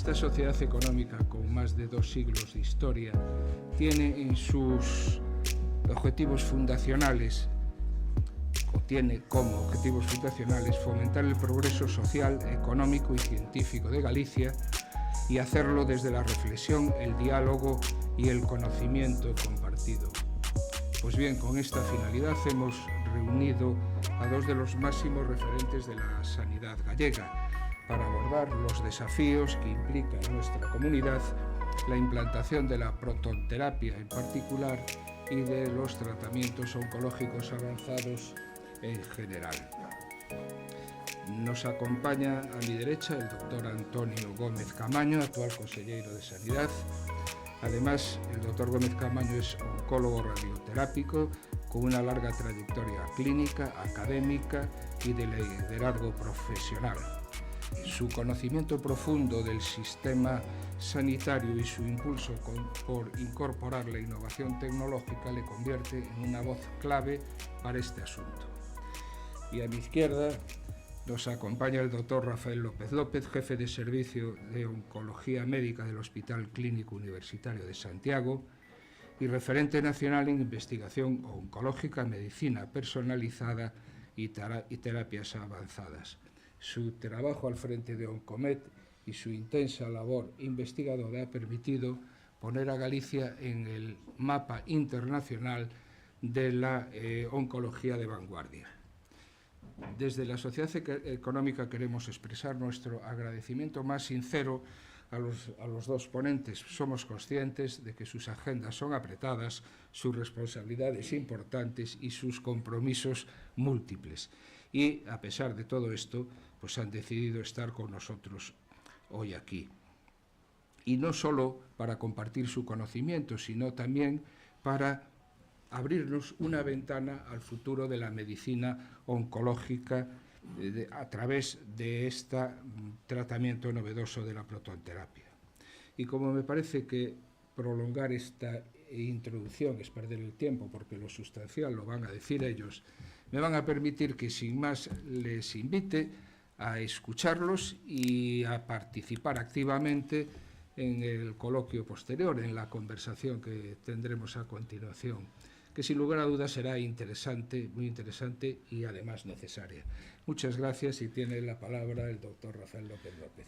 esta sociedad económica con más de 2 siglos de historia tiene en sus objetivos fundacionales, o tiene como objetivos fundacionales, fomentar el progreso social, económico y científico de Galicia y hacerlo desde la reflexión, el diálogo y el conocimiento compartido. Pues bien, con esta finalidad hemos reunido a 2 de los máximos referentes de la sanidad gallega para abordar los desafíos que implica en nuestra comunidad la implantación de la protonterapia en particular y de los tratamientos oncológicos avanzados en general. Nos acompaña a mi derecha el doctor Antonio Gómez Camaño, actual consejero de Sanidad. Además, el doctor Gómez Camaño es oncólogo radioterápico con una larga trayectoria clínica, académica y de liderazgo profesional. Su conocimiento profundo del sistema sanitario y su impulso por incorporar la innovación tecnológica le convierte en una voz clave para este asunto. Y a mi izquierda nos acompaña el doctor Rafael López López, jefe de servicio de oncología médica del Hospital Clínico Universitario de Santiago y referente nacional en investigación oncológica, medicina personalizada y terapias avanzadas. Su trabajo al frente de Oncomed y su intensa labor investigadora ha permitido poner a Galicia en el mapa internacional de la oncología de vanguardia. Desde la Sociedad Económica queremos expresar nuestro agradecimiento más sincero a los 2 ponentes. Somos conscientes de que sus agendas son apretadas, sus responsabilidades importantes y sus compromisos múltiples. Y, a pesar de todo esto, pues han decidido estar con nosotros hoy aquí. Y no solo para compartir su conocimiento, sino también para abrirnos una ventana al futuro de la medicina oncológica a través de este tratamiento novedoso de la protonterapia. Y como me parece que prolongar esta introducción es perder el tiempo, porque lo sustancial lo van a decir ellos, me van a permitir que sin más les invite a escucharlos y a participar activamente en el coloquio posterior, en la conversación que tendremos a continuación, que sin lugar a dudas será interesante, muy interesante y además necesaria. Muchas gracias y tiene la palabra el doctor Rafael López López.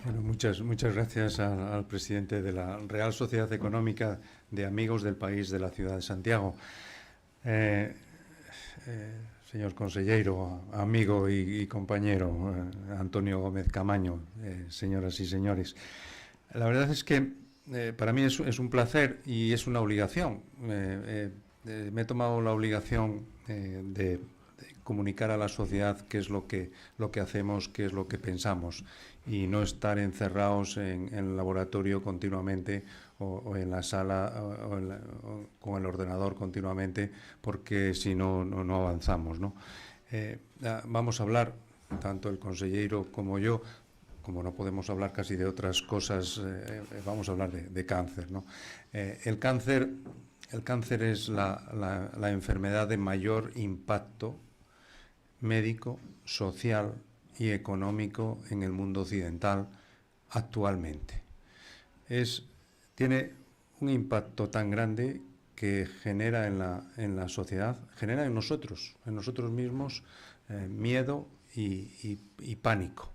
Bueno, muchas gracias al presidente de la Real Sociedad Económica de Amigos del País de la Ciudad de Santiago. Señor consejero, amigo y compañero Antonio Gómez Camaño, señoras y señores. La verdad es que para mí es un placer y es una obligación. Me he tomado la obligación de comunicar a la sociedad qué es lo que hacemos, qué es lo que pensamos y no estar encerrados en el laboratorio continuamente o en la sala o con el ordenador continuamente, porque si no avanzamos, ¿no? Vamos a hablar, tanto el consejero como yo, como no podemos hablar casi de otras cosas, vamos a hablar de cáncer, ¿no? El cáncer es la enfermedad de mayor impacto médico, social y económico en el mundo occidental actualmente. Tiene un impacto tan grande que genera en la sociedad, genera en nosotros mismos miedo y pánico,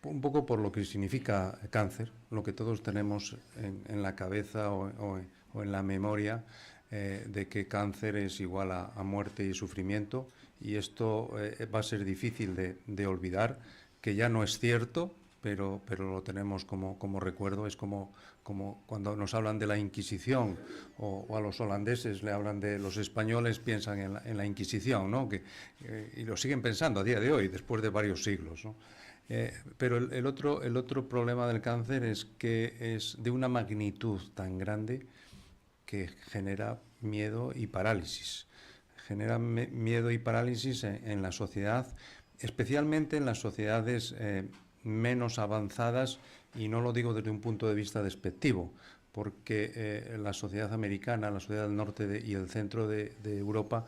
un poco por lo que significa cáncer, lo que todos tenemos en la cabeza o en la memoria, de que cáncer es igual a muerte y sufrimiento, y esto va a ser difícil de olvidar, que ya no es cierto, pero lo tenemos como recuerdo. Es como cuando nos hablan de la Inquisición o a los holandeses le hablan de los españoles, piensan en la Inquisición, ¿no? Y lo siguen pensando a día de hoy, después de varios siglos, ¿no? Pero el otro problema del cáncer es que es de una magnitud tan grande que genera miedo y parálisis. Genera miedo y parálisis en la sociedad, especialmente en las sociedades menos avanzadas, y no lo digo desde un punto de vista despectivo, porque la sociedad americana, la sociedad del norte y el centro de Europa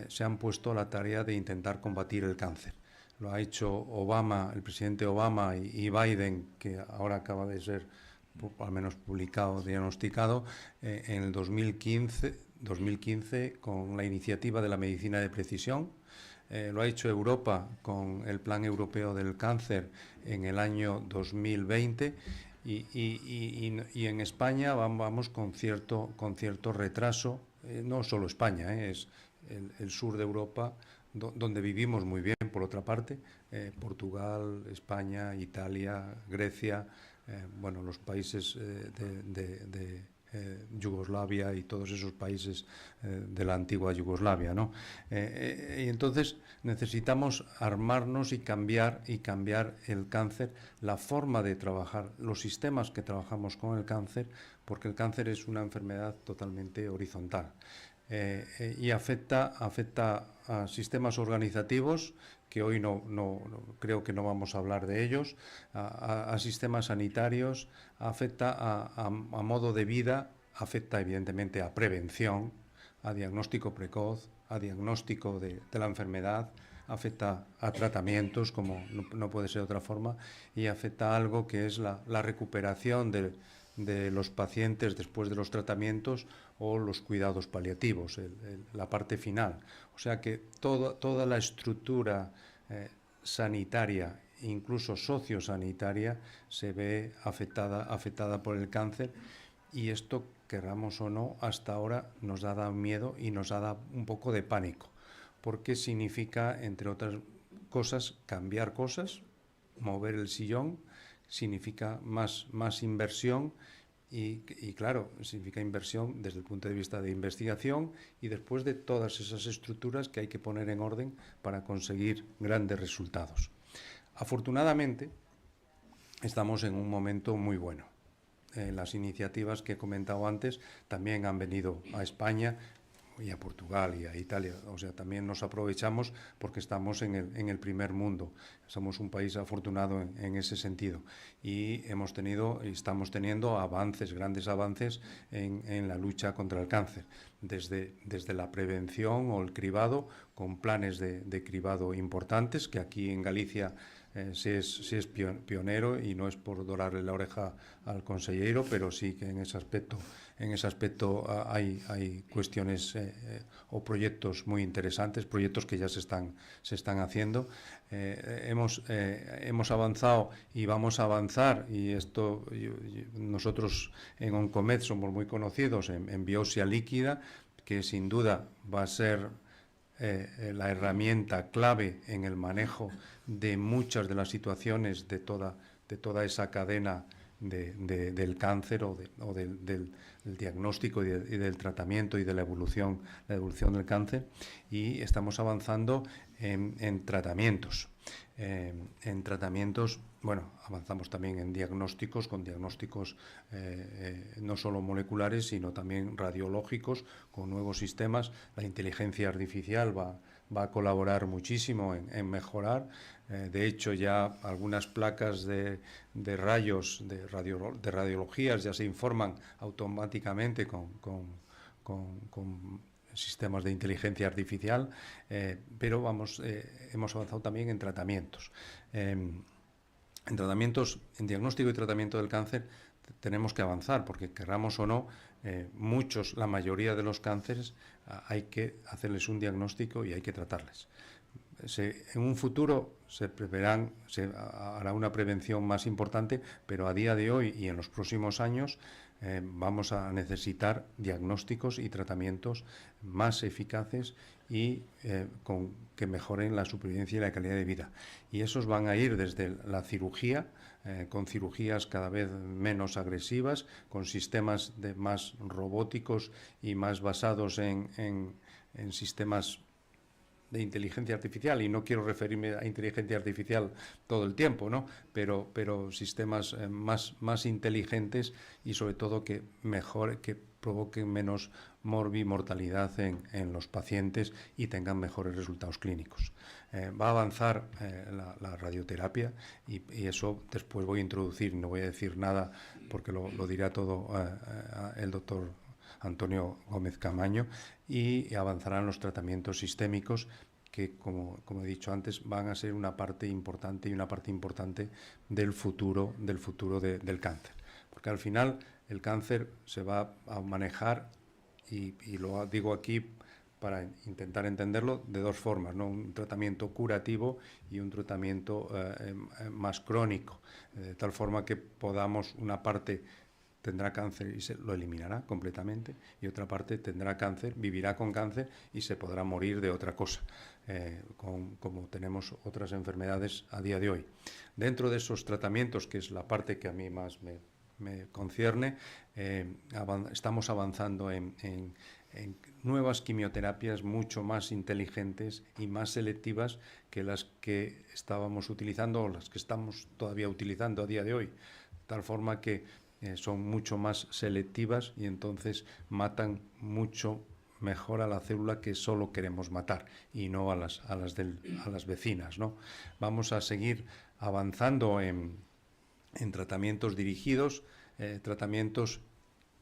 se han puesto a la tarea de intentar combatir el cáncer. Lo ha hecho Obama, el presidente Obama y Biden, que ahora acaba de ser al menos publicado, diagnosticado, en el 2015 con la iniciativa de la medicina de precisión. Lo ha hecho Europa con el Plan Europeo del Cáncer en el año 2020 y en España vamos con cierto retraso, no solo España, es el sur de Europa, donde vivimos muy bien, por otra parte, Portugal, España, Italia, Grecia, bueno, los países de Yugoslavia y todos esos países de la antigua Yugoslavia, ¿no? Y entonces necesitamos armarnos y cambiar el cáncer, la forma de trabajar, los sistemas que trabajamos con el cáncer, porque el cáncer es una enfermedad totalmente horizontal. Y afecta a sistemas organizativos, que hoy no creo que no vamos a hablar de ellos, a sistemas sanitarios, afecta a modo de vida, afecta evidentemente a prevención, a diagnóstico precoz, a diagnóstico de la enfermedad, afecta a tratamientos, como no puede ser de otra forma, y afecta a algo que es la recuperación de los pacientes después de los tratamientos o los cuidados paliativos, la parte final. O sea que toda la estructura sanitaria, incluso sociosanitaria, se ve afectada por el cáncer, y esto, querramos o no, hasta ahora nos ha dado miedo y nos ha dado un poco de pánico, porque significa, entre otras cosas, cambiar cosas, mover el sillón, significa más inversión y claro, significa inversión desde el punto de vista de investigación y después de todas esas estructuras que hay que poner en orden para conseguir grandes resultados. Afortunadamente, estamos en un momento muy bueno. Las iniciativas que he comentado antes también han venido a España y a Portugal y a Italia, o sea, también nos aprovechamos porque estamos en el primer mundo, somos un país afortunado en ese sentido, y hemos tenido y estamos teniendo grandes avances en la lucha contra el cáncer, desde la prevención o el cribado, con planes de cribado importantes, que aquí en Galicia se es pionero, y no es por dorarle la oreja al consejero, pero sí que en ese aspecto hay cuestiones o proyectos muy interesantes, proyectos que ya se están haciendo. Hemos avanzado y vamos a avanzar, y esto nosotros en Oncomed somos muy conocidos en biopsia líquida, que sin duda va a ser la herramienta clave en el manejo de muchas de las situaciones de toda esa cadena del cáncer o del diagnóstico y del tratamiento y de la evolución del cáncer, y estamos avanzando en tratamientos. Bueno, avanzamos también en diagnósticos, con diagnósticos no solo moleculares, sino también radiológicos, con nuevos sistemas. La inteligencia artificial va a colaborar muchísimo en mejorar. De hecho, ya algunas placas de rayos, de radiologías, ya se informan automáticamente con sistemas de inteligencia artificial, pero hemos avanzado también en tratamientos. En diagnóstico y tratamiento del cáncer tenemos que avanzar, porque querramos o no, la mayoría de los cánceres hay que hacerles un diagnóstico y hay que tratarles. En un futuro se hará una prevención más importante, pero a día de hoy y en los próximos años vamos a necesitar diagnósticos y tratamientos más eficaces y que mejoren la supervivencia y la calidad de vida. Y esos van a ir desde la cirugía, con cirugías cada vez menos agresivas, con sistemas más robóticos y más basados en sistemas de inteligencia artificial, y no quiero referirme a inteligencia artificial todo el tiempo, ¿no? Pero sistemas más inteligentes, y sobre todo que provoquen menos mortalidad en los pacientes y tengan mejores resultados clínicos. Va a avanzar la radioterapia y eso después voy a introducir, no voy a decir nada porque lo dirá todo el doctor Antonio Gómez Camaño, y avanzarán los tratamientos sistémicos que, como he dicho antes, van a ser una parte importante del futuro del cáncer. Porque al final el cáncer se va a manejar, y lo digo aquí para intentar entenderlo, de dos formas, ¿no? Un tratamiento curativo y un tratamiento más crónico, de tal forma que podamos, una parte tendrá cáncer y se lo eliminará completamente, y otra parte tendrá cáncer, vivirá con cáncer y se podrá morir de otra cosa, como tenemos otras enfermedades a día de hoy. Dentro de esos tratamientos, que es la parte que a mí más me concierne, estamos avanzando en nuevas quimioterapias mucho más inteligentes y más selectivas que las que estábamos utilizando o las que estamos todavía utilizando a día de hoy, de tal forma que son mucho más selectivas y entonces matan mucho mejor a la célula que solo queremos matar y no a las vecinas, ¿no? Vamos a seguir avanzando en tratamientos dirigidos, tratamientos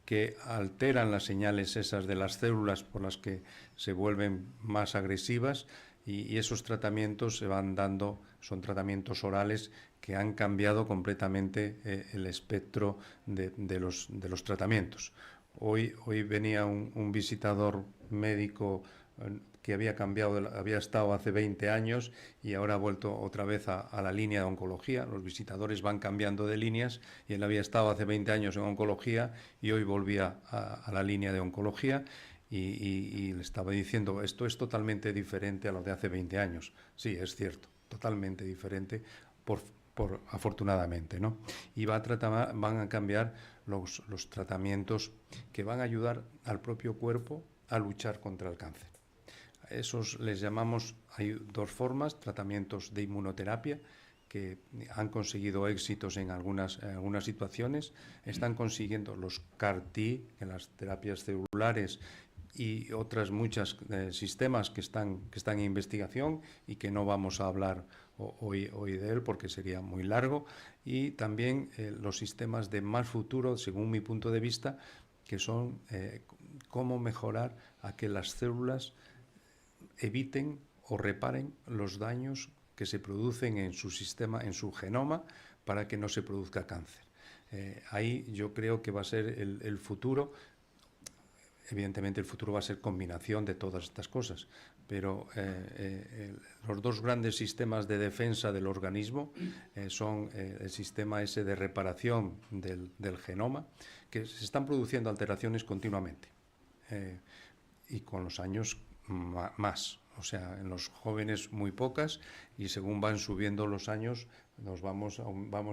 que alteran las señales esas de las células por las que se vuelven más agresivas, y esos tratamientos se van dando, son tratamientos orales que han cambiado completamente el espectro de los tratamientos. Hoy venía un visitador médico que había estado hace 20 años y ahora ha vuelto otra vez a la línea de oncología. Los visitadores van cambiando de líneas, y él había estado hace 20 años en oncología y hoy volvía a la línea de oncología, y le estaba diciendo, esto es totalmente diferente a lo de hace 20 años. Sí, es cierto, totalmente diferente, afortunadamente, ¿no? Y van a cambiar los tratamientos que van a ayudar al propio cuerpo a luchar contra el cáncer. Esos les llamamos, hay dos formas, tratamientos de inmunoterapia, que han conseguido éxitos en algunas situaciones. Están consiguiendo los CAR-T, en las terapias celulares, y otras muchas sistemas que están en investigación y que no vamos a hablar hoy de él porque sería muy largo. Y también los sistemas de más futuro, según mi punto de vista, que son cómo mejorar a que las células eviten o reparen los daños que se producen en su sistema, en su genoma, para que no se produzca cáncer. Ahí yo creo que va a ser el futuro. Evidentemente el futuro va a ser combinación de todas estas cosas, pero los dos grandes sistemas de defensa del organismo son el sistema ese de reparación del genoma, que se están produciendo alteraciones continuamente, y con los años más. O sea, en los jóvenes muy pocas, y según van subiendo los años vamos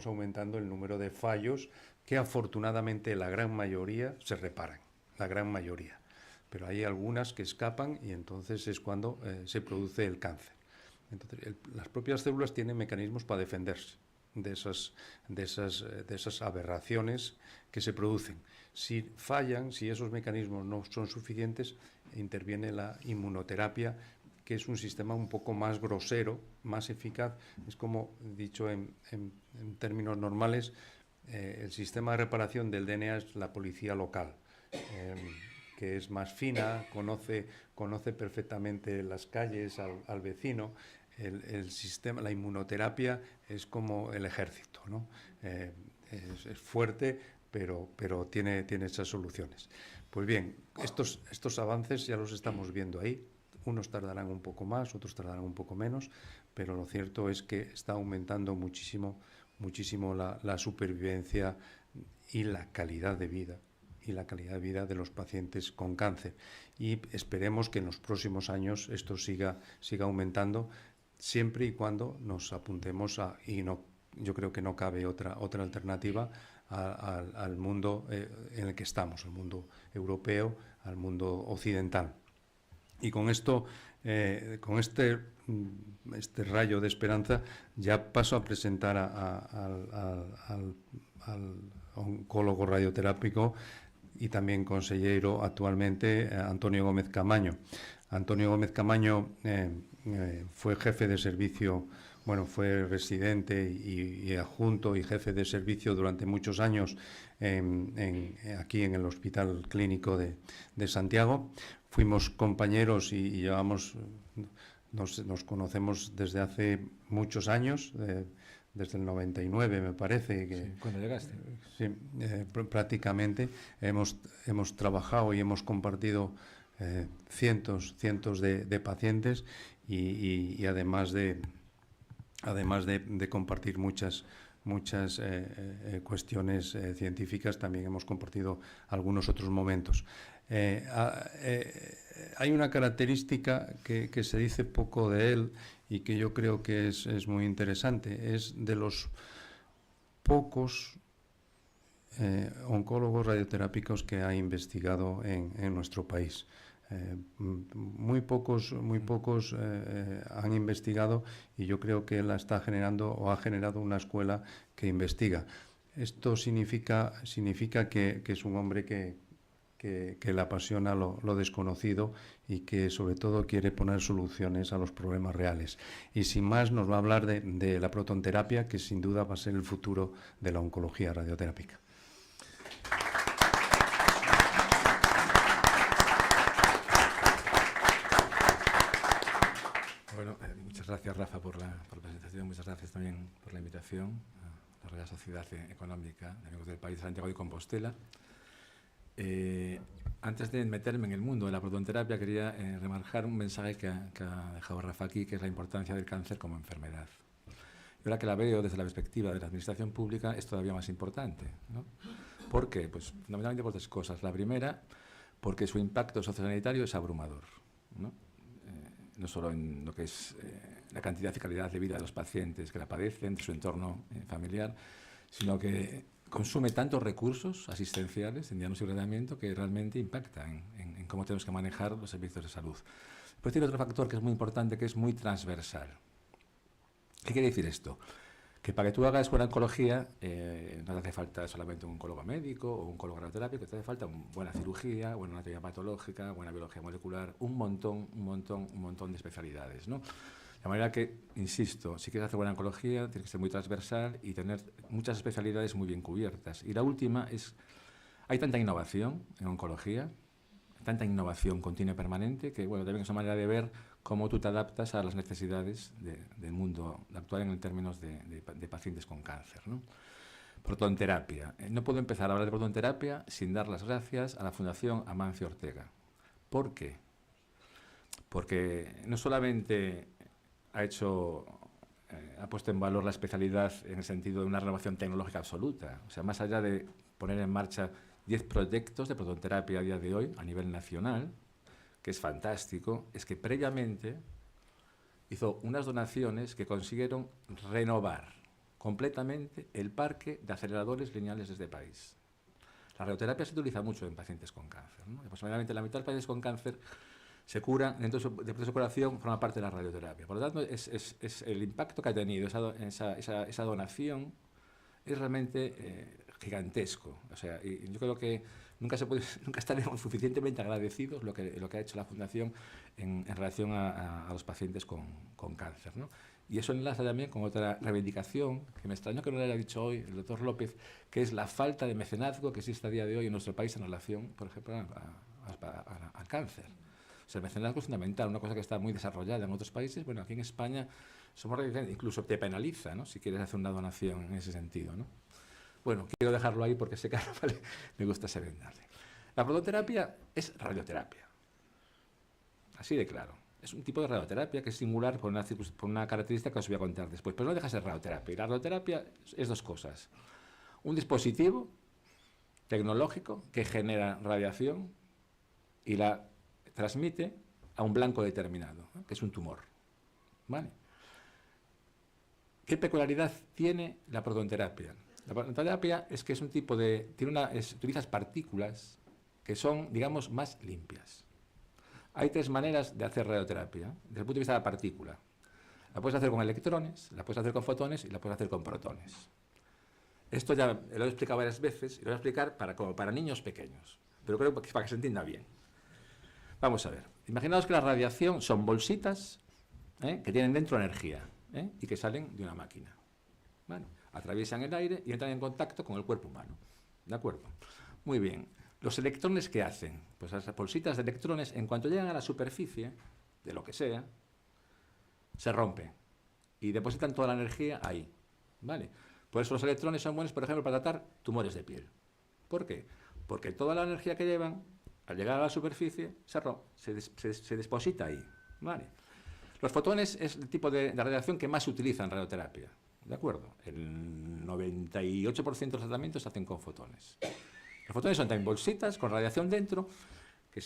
aumentando el número de fallos, que afortunadamente la gran mayoría se reparan, la gran mayoría. Pero hay algunas que escapan, y entonces es cuando se produce el cáncer. Entonces, las propias células tienen mecanismos para defenderse de esas aberraciones que se producen. Si fallan, si esos mecanismos no son suficientes, interviene la inmunoterapia, que es un sistema un poco más grosero, más eficaz. Es como, dicho en términos normales, el sistema de reparación del DNA es la policía local, que es más fina, conoce perfectamente las calles, al vecino. El sistema, la inmunoterapia, es como el ejército, ¿no? Es fuerte, pero tiene esas soluciones. Pues bien, estos avances ya los estamos viendo ahí. Unos tardarán un poco más, otros tardarán un poco menos, pero lo cierto es que está aumentando muchísimo la supervivencia y la calidad de vida de los pacientes con cáncer. Y esperemos que en los próximos años esto siga aumentando, siempre y cuando nos apuntemos yo creo que no cabe otra alternativa al mundo en el que estamos, al mundo europeo, al mundo occidental. Y con esto, con este rayo de esperanza, ya paso a presentar al oncólogo radioterápico y también consellero actualmente, Antonio Gómez Camaño. Antonio Gómez Camaño fue jefe de servicio, bueno, fue residente y adjunto y jefe de servicio durante muchos años aquí en el Hospital Clínico de Santiago. Fuimos compañeros y llevamos, nos conocemos desde hace muchos años, desde el 99 me parece. Que, sí, ¿cuándo llegaste? Sí, prácticamente hemos trabajado y hemos compartido cientos de pacientes y además de compartir muchas cuestiones científicas, también hemos compartido algunos otros momentos. Hay una característica que se dice poco de él y que yo creo que es muy interesante. Es de los pocos oncólogos radioterápicos que ha investigado en nuestro país. Muy pocos han investigado, y yo creo que él está generando o ha generado una escuela que investiga. Esto significa que es un hombre que le apasiona lo desconocido y que sobre todo quiere poner soluciones a los problemas reales. Y sin más nos va a hablar de la protonterapia, que sin duda va a ser el futuro de la oncología radioterápica. Bueno, muchas gracias, Rafa, por la presentación. Muchas gracias también por la invitación a la Real Sociedad Económica de Amigos del País de Santiago de Compostela. Antes de meterme en el mundo de la protonterapia, quería remarcar un mensaje que ha dejado Rafa aquí, que es la importancia del cáncer como enfermedad. Y ahora que la veo desde la perspectiva de la administración pública, es todavía más importante, ¿no? ¿Por qué? Pues fundamentalmente por tres cosas. La primera, porque su impacto sociosanitario es abrumador, ¿no? No solo en lo que es la cantidad y calidad de vida de los pacientes que la padecen, de su entorno familiar, sino que consume tantos recursos asistenciales en diagnóstico y tratamiento que realmente impacta en cómo tenemos que manejar los servicios de salud. Pues tiene otro factor que es muy importante, que es muy transversal. ¿Qué quiere decir esto? Que para que tú hagas buena oncología no te hace falta solamente un oncólogo médico o un oncólogo radioterápico, te hace falta buena cirugía, buena anatomía patológica, buena biología molecular, un montón de especialidades, ¿no? De manera que, insisto, si quieres hacer buena oncología, tienes que ser muy transversal y tener muchas especialidades muy bien cubiertas. Y la última es, hay tanta innovación en oncología, tanta innovación continua y permanente, que bueno, también es una manera de ver cómo tú te adaptas a las necesidades del mundo actual en términos de pacientes con cáncer, ¿no? Protonterapia. No puedo empezar a hablar de protonterapia sin dar las gracias a la Fundación Amancio Ortega. ¿Por qué? Porque no solamente ha puesto en valor la especialidad en el sentido de una renovación tecnológica absoluta, o sea, más allá de poner en marcha 10 proyectos de protonterapia a día de hoy a nivel nacional, que es fantástico, es que previamente hizo unas donaciones que consiguieron renovar completamente el parque de aceleradores lineales de este país. La radioterapia se utiliza mucho en pacientes con cáncer, ¿no? Aproximadamente la mitad de los pacientes con cáncer se cura dentro del proceso de curación, forma parte de la radioterapia. Por lo tanto, es el impacto que ha tenido esa donación es realmente gigantesco. O sea, y yo creo que nunca estaremos suficientemente agradecidos lo que ha hecho la Fundación en relación a los pacientes con cáncer, ¿no? Y eso enlaza también con otra reivindicación, que me extrañó que no le haya dicho hoy el doctor López, que es la falta de mecenazgo que existe a día de hoy en nuestro país en relación, por ejemplo, al cáncer. O sea, el mecenazgo es fundamental, una cosa que está muy desarrollada en otros países. Bueno, aquí en España somos reticentes, incluso te penaliza, ¿no?, si quieres hacer una donación en ese sentido, ¿no? Bueno, quiero dejarlo ahí porque sé que me gusta saber darle. La prototerapia es radioterapia. Así de claro. Es un tipo de radioterapia que es singular por una característica que os voy a contar después. Pero no deja de ser radioterapia. Y la radioterapia es dos cosas. Un dispositivo tecnológico que genera radiación y la transmite a un blanco determinado, ¿no?, que es un tumor. ¿Vale? ¿Qué peculiaridad tiene la protonterapia? La protonterapia es que es un tipo de... utilizas partículas que son, digamos, más limpias. Hay tres maneras de hacer radioterapia desde el punto de vista de la partícula. La puedes hacer con electrones, la puedes hacer con fotones y la puedes hacer con protones. Esto ya lo he explicado varias veces y lo voy a explicar como para niños pequeños. pero creo que para que se entienda bien. Vamos a ver. Imaginaos que la radiación son bolsitas que tienen dentro energía y que salen de una máquina. Bueno, atraviesan el aire y entran en contacto con el cuerpo humano. ¿De acuerdo? Muy bien. ¿Los electrones qué hacen? Pues las bolsitas de electrones, en cuanto llegan a la superficie, de lo que sea, se rompen y depositan toda la energía ahí. ¿Vale? Por eso los electrones son buenos, por ejemplo, para tratar tumores de piel. ¿Por qué? Porque toda la energía que llevan, al llegar a la superficie, se deposita ahí. ¿Vale? Los fotones es el tipo de radiación que más se utiliza en radioterapia. ¿De acuerdo? El 98% de los tratamientos se hacen con fotones. Los fotones son también bolsitas con radiación dentro, que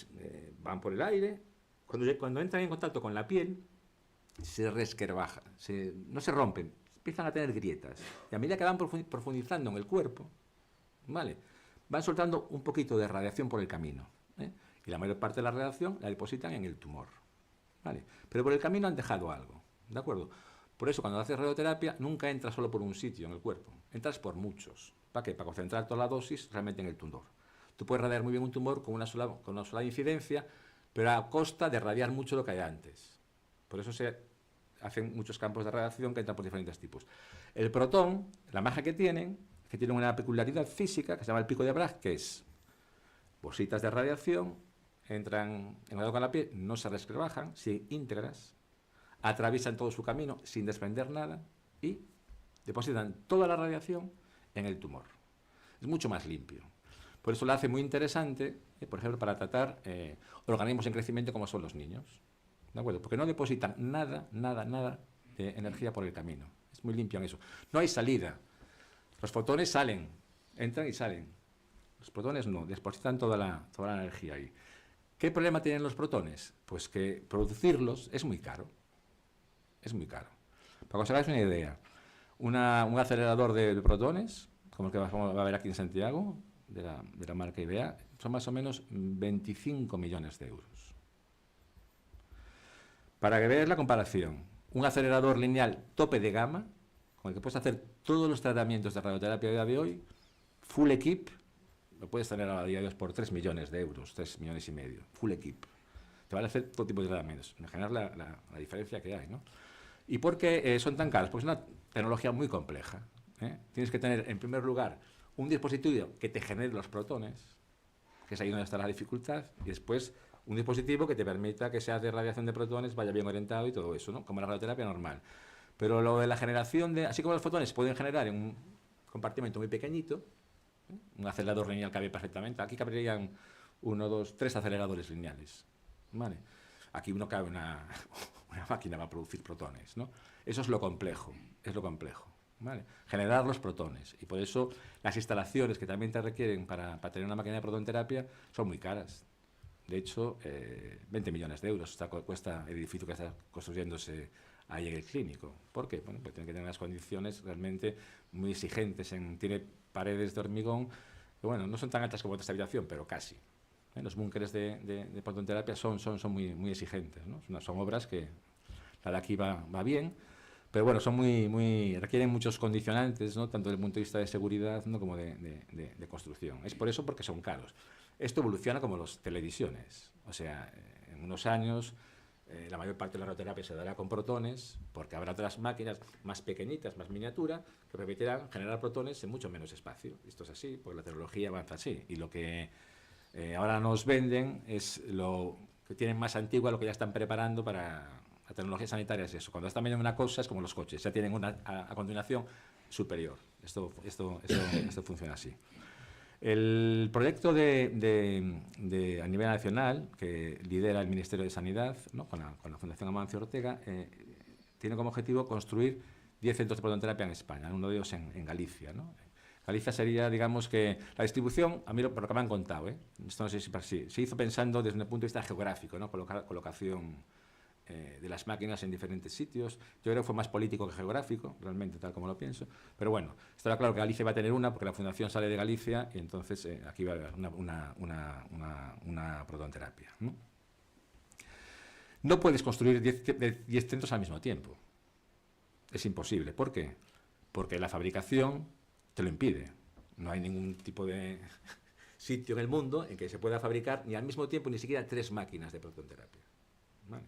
van por el aire. Cuando entran en contacto con la piel, se resquebrajan, no se rompen, empiezan a tener grietas. Y a medida que van profundizando en el cuerpo, ¿vale?, van soltando un poquito de radiación por el camino. Y la mayor parte de la radiación la depositan en el tumor. ¿Vale? Pero por el camino han dejado algo. ¿De acuerdo? Por eso, cuando haces radioterapia, nunca entras solo por un sitio en el cuerpo. Entras por muchos. ¿Para qué? Para concentrar toda la dosis realmente en el tumor. Tú puedes radiar muy bien un tumor con una sola incidencia, pero a costa de radiar mucho lo que hay antes. Por eso se hacen muchos campos de radiación que entran por diferentes tipos. El protón, la magia que tienen, es que tienen una peculiaridad física que se llama el pico de Bragg, que es bolsitas de radiación, entran en contacto con la piel, no se resquebrajan, siguen íntegras, atraviesan todo su camino sin desprender nada y depositan toda la radiación en el tumor. Es mucho más limpio. Por eso lo hace muy interesante, por ejemplo, para tratar organismos en crecimiento como son los niños. ¿De acuerdo? Porque no depositan nada de energía por el camino. Es muy limpio en eso. No hay salida. Los fotones salen, entran y salen. Los protones no, depositan toda la energía ahí. ¿Qué problema tienen los protones? Pues que producirlos es muy caro. Es muy caro. Para que os hagáis una idea, un acelerador de protones, como el que vamos a ver aquí en Santiago, de la marca IBEA, son más o menos 25 millones de euros. Para que veáis la comparación, un acelerador lineal tope de gama, con el que puedes hacer todos los tratamientos de radioterapia a día de hoy, full equip, lo puedes tener a día de hoy por 3 millones de euros, 3 millones y medio, full equip. Te van a hacer todo tipo de tratamientos. Imaginar la diferencia que hay, ¿no? ¿Y por qué son tan caros? Pues es una tecnología muy compleja. Tienes que tener, en primer lugar, un dispositivo que te genere los protones, que es ahí donde está la dificultad, y después un dispositivo que te permita que sea de radiación de protones, vaya bien orientado y todo eso, ¿no? Como la radioterapia normal. Pero lo de la generación así como los fotones pueden generar en un compartimento muy pequeñito, un acelerador lineal cabe perfectamente. Aquí caberían 1, 2, 3 aceleradores lineales. ¿Vale? Aquí uno cabe una máquina para producir protones, ¿no? Eso es lo complejo, ¿vale? Generar los protones. Y por eso las instalaciones que también te requieren para tener una máquina de protonterapia son muy caras. De hecho, 20 millones de euros cuesta el edificio que está construyéndose ahí en el clínico. ¿Por qué? Bueno, pues tiene que tener unas condiciones realmente muy exigentes. Tiene paredes de hormigón que, bueno, no son tan altas como esta habitación, pero casi. Los búnkeres de protonterapia son muy exigentes, ¿no? Son obras que la de aquí va bien, pero bueno, son requieren muchos condicionantes, ¿no? Tanto desde el punto de vista de seguridad, ¿no? Como de construcción. Es por eso porque son caros. Esto evoluciona como las televisiones. O sea, en unos años la mayor parte de la radioterapia se dará con protones, porque habrá otras máquinas más pequeñitas, más miniatura, que permitirán generar protones en mucho menos espacio. Esto es así, porque la tecnología avanza así. Y lo que ahora nos venden es lo que tienen más antiguo, lo que ya están preparando para la tecnología sanitaria. Es eso. Cuando están vendiendo una cosa es como los coches, ya tienen una a continuación superior. Esto funciona así. El proyecto a nivel nacional, que lidera el Ministerio de Sanidad, ¿no? con la Fundación Amancio Ortega, tiene como objetivo construir 10 centros de protonterapia en España, uno de ellos en Galicia, ¿no? Galicia sería, digamos, que la distribución, a mí por lo que me han contado, esto no sé si se hizo pensando desde un punto de vista geográfico, ¿no? Colocación de las máquinas en diferentes sitios. Yo creo que fue más político que geográfico, realmente, tal como lo pienso. Pero bueno, estará claro que Galicia va a tener una, porque la fundación sale de Galicia, y entonces aquí va a haber una protonterapia, ¿no? No puedes construir 10 centros al mismo tiempo. Es imposible. ¿Por qué? Porque la fabricación te lo impide. No hay ningún tipo de sitio en el mundo en que se pueda fabricar ni al mismo tiempo ni siquiera 3 máquinas de protonterapia. ¿Vale?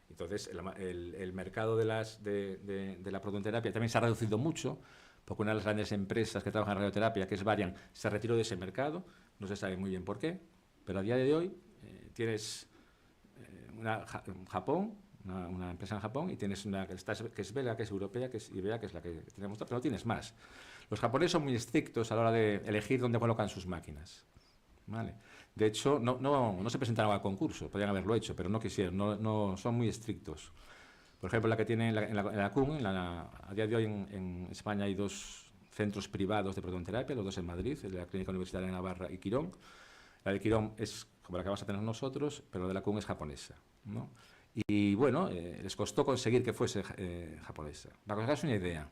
Entonces, el mercado de la protonterapia también se ha reducido mucho, porque una de las grandes empresas que trabajan en radioterapia, que es Varian, se retiró de ese mercado, no se sabe muy bien por qué, pero a día de hoy tienes Japón, una empresa en Japón, y tienes una que es belga, que es europea, que es IBEA, que es la que tenemos, pero no tienes más. Los japoneses son muy estrictos a la hora de elegir dónde colocan sus máquinas. ¿Vale? De hecho, no se presentaron al concurso, podrían haberlo hecho, pero no quisieron, no son muy estrictos. Por ejemplo, la que tiene en la CUN, a día de hoy en España hay 2 centros privados de protonterapia, los 2 en Madrid, el de la Clínica Universitaria de Navarra y Quirón. La de Quirón es como la que vamos a tener nosotros, pero la de la CUN es japonesa, ¿no? Y bueno, les costó conseguir que fuese japonesa. Para que os hagáis una idea,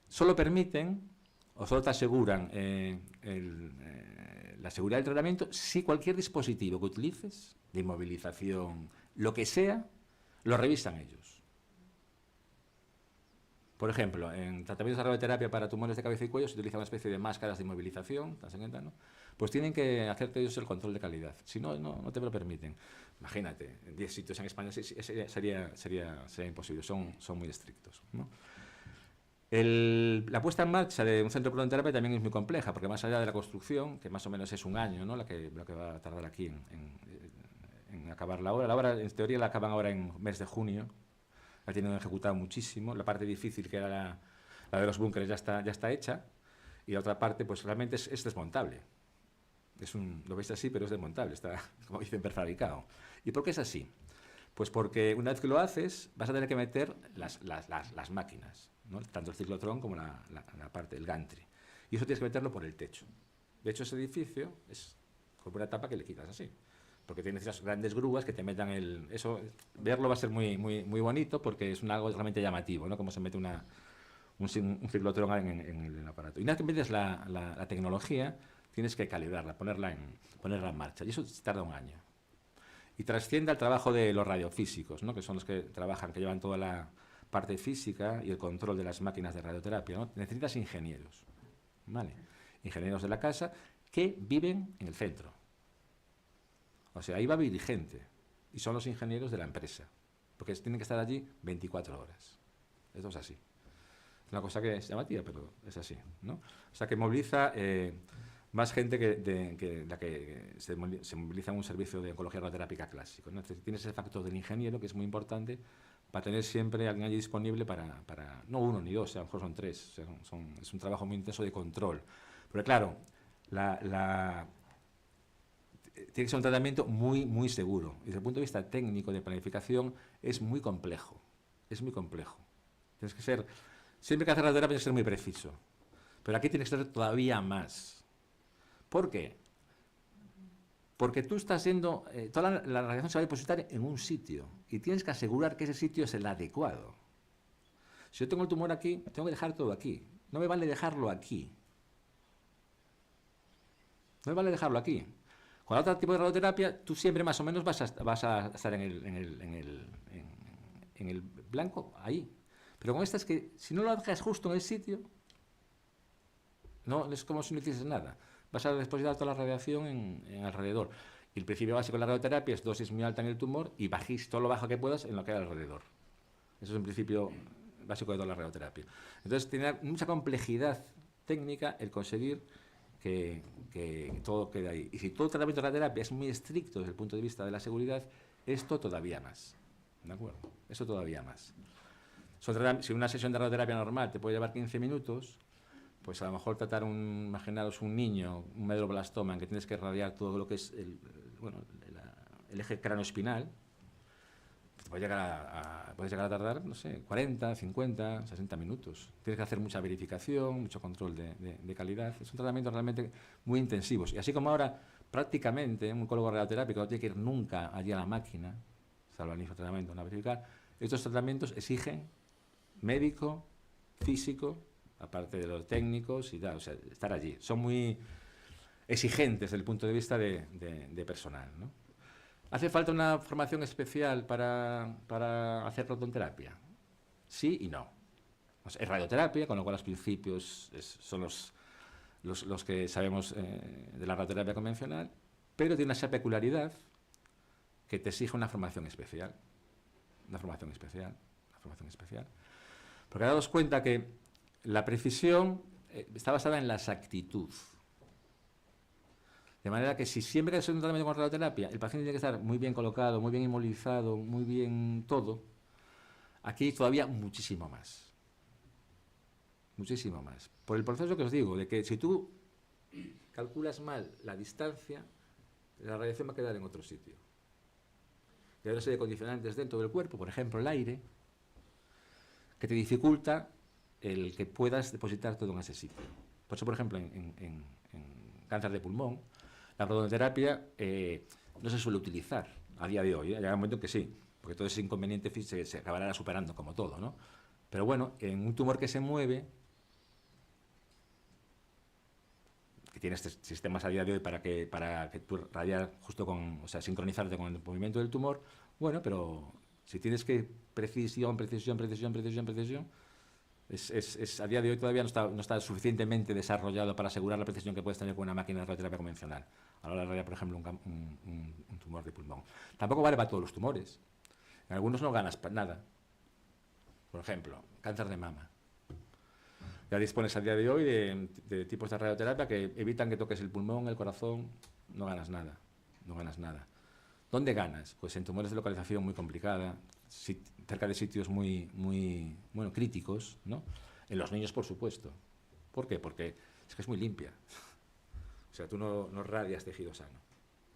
solo permiten o solo te aseguran la seguridad del tratamiento si cualquier dispositivo que utilices, de inmovilización, lo que sea, lo revisan ellos. Por ejemplo, en tratamientos de radioterapia para tumores de cabeza y cuello se utiliza una especie de máscaras de inmovilización, ¿no? Pues tienen que hacerte ellos el control de calidad. Si no, no te lo permiten. Imagínate, en 10 sitios en España sería imposible, son muy estrictos, ¿no? La puesta en marcha de un centro de protonterapia también es muy compleja, porque más allá de la construcción, que más o menos es un año, ¿no? lo que va a tardar aquí en acabar la obra en teoría la acaban ahora en mes de junio, la tienen ejecutado muchísimo, la parte difícil que era la de los búnkeres ya está hecha, y la otra parte pues realmente es desmontable. Lo veis así, pero es desmontable, está, como dicen, prefabricado. ¿Y por qué es así? Pues porque una vez que lo haces, vas a tener que meter las máquinas, ¿no? Tanto el ciclotrón como la parte del gantry. Y eso tienes que meterlo por el techo. De hecho, ese edificio es como una tapa que le quitas así, porque tienes esas grandes grúas que te metan eso. Verlo va a ser muy bonito, porque es algo realmente llamativo, ¿no? Como se mete un ciclotrón en el aparato. Y una vez que metes la tecnología, tienes que calibrarla, ponerla en marcha. Y eso tarda un año. Y trasciende al trabajo de los radiofísicos, ¿no? Que son los que trabajan, que llevan toda la parte física y el control de las máquinas de radioterapia, ¿no? Necesitas ingenieros, ¿vale? Ingenieros de la casa que viven en el centro. O sea, ahí va a vivir gente. Y son los ingenieros de la empresa. Porque tienen que estar allí 24 horas. Esto es así. Es una cosa que es llamativa, pero es así, ¿no? O sea, que moviliza más gente que la que se moviliza en un servicio de oncología radioterápica clásico, ¿no? Entonces, tienes ese factor del ingeniero, que es muy importante, para tener siempre a alguien allí disponible para no 1 ni 2, a lo mejor son 3. O sea, es un trabajo muy intenso de control. Pero claro, tiene que ser un tratamiento muy seguro. Desde el punto de vista técnico de planificación es muy complejo. Es muy complejo. Tienes que ser, siempre que hacer radioterapia tienes que ser muy preciso. Pero aquí tienes que ser todavía más. ¿Por qué? Porque tú estás yendo, toda la radiación se va a depositar en un sitio y tienes que asegurar que ese sitio es el adecuado. Si yo tengo el tumor aquí, tengo que dejar todo aquí. No me vale dejarlo aquí. No me vale dejarlo aquí. Con otro tipo de radioterapia, tú siempre más o menos vas a estar en el blanco, ahí. Pero con esta es que si no lo dejas justo en el sitio, no es como si no hicieses nada. Vas a depositar toda la radiación en alrededor. Y el principio básico de la radioterapia es dosis muy alta en el tumor y bajís todo lo bajo que puedas en lo que hay alrededor. Eso es un principio básico de toda la radioterapia. Entonces, tiene mucha complejidad técnica el conseguir que todo quede ahí. Y si todo el tratamiento de radioterapia es muy estricto desde el punto de vista de la seguridad, esto todavía más. ¿De acuerdo? Eso todavía más. Si una sesión de radioterapia normal te puede llevar 15 minutos, pues a lo mejor imaginaros un niño, un medulloblastoma, en que tienes que irradiar todo lo que es el eje cranoespinal, puedes llegar a tardar, no sé, 40, 50, 60 minutos. Tienes que hacer mucha verificación, mucho control de calidad. Es un tratamiento realmente muy intensivo. Y así como ahora, prácticamente, un oncólogo radioterápico no tiene que ir nunca allí a la máquina, salvo al infotratamiento, a verificar, estos tratamientos exigen médico, físico, aparte de los técnicos y tal, o sea, estar allí. Son muy exigentes desde el punto de vista de personal, ¿no? ¿Hace falta una formación especial para hacer protonterapia? Sí y no. O sea, es radioterapia, con lo cual los principios son los que sabemos de la radioterapia convencional, pero tiene esa peculiaridad que te exige una formación especial. Una formación especial. Porque daos cuenta que la precisión está basada en la exactitud. De manera que si siempre que haces un tratamiento con radioterapia, el paciente tiene que estar muy bien colocado, muy bien inmovilizado, muy bien todo, aquí todavía muchísimo más. Muchísimo más. Por el proceso que os digo, de que si tú calculas mal la distancia, la radiación va a quedar en otro sitio. Y hay una serie de condicionantes dentro del cuerpo, por ejemplo el aire, que te dificulta el que puedas depositar todo en ese sitio. Por eso, por ejemplo, en cáncer de pulmón, la protonterapia no se suele utilizar a día de hoy. Llega un momento en que sí, porque todo ese inconveniente se acabará superando como todo, ¿no? Pero bueno, en un tumor que se mueve, que tiene estos sistemas a día de hoy para que tú radiar justo con, o sea, sincronizarte con el movimiento del tumor, bueno, pero si tienes que precisión, a día de hoy todavía no está suficientemente desarrollado para asegurar la precisión que puedes tener con una máquina de radioterapia convencional a la hora de radiar, por ejemplo, un tumor de pulmón. Tampoco vale para todos los tumores. En algunos no ganas nada. Por ejemplo, cáncer de mama. Ya dispones a día de hoy de tipos de radioterapia que evitan que toques el pulmón, el corazón. No ganas nada. ¿Dónde ganas? Pues en tumores de localización muy complicada, cerca de sitios muy críticos, ¿no? En los niños, por supuesto. ¿Por qué? Porque es que es muy limpia. O sea, tú no radias tejido sano,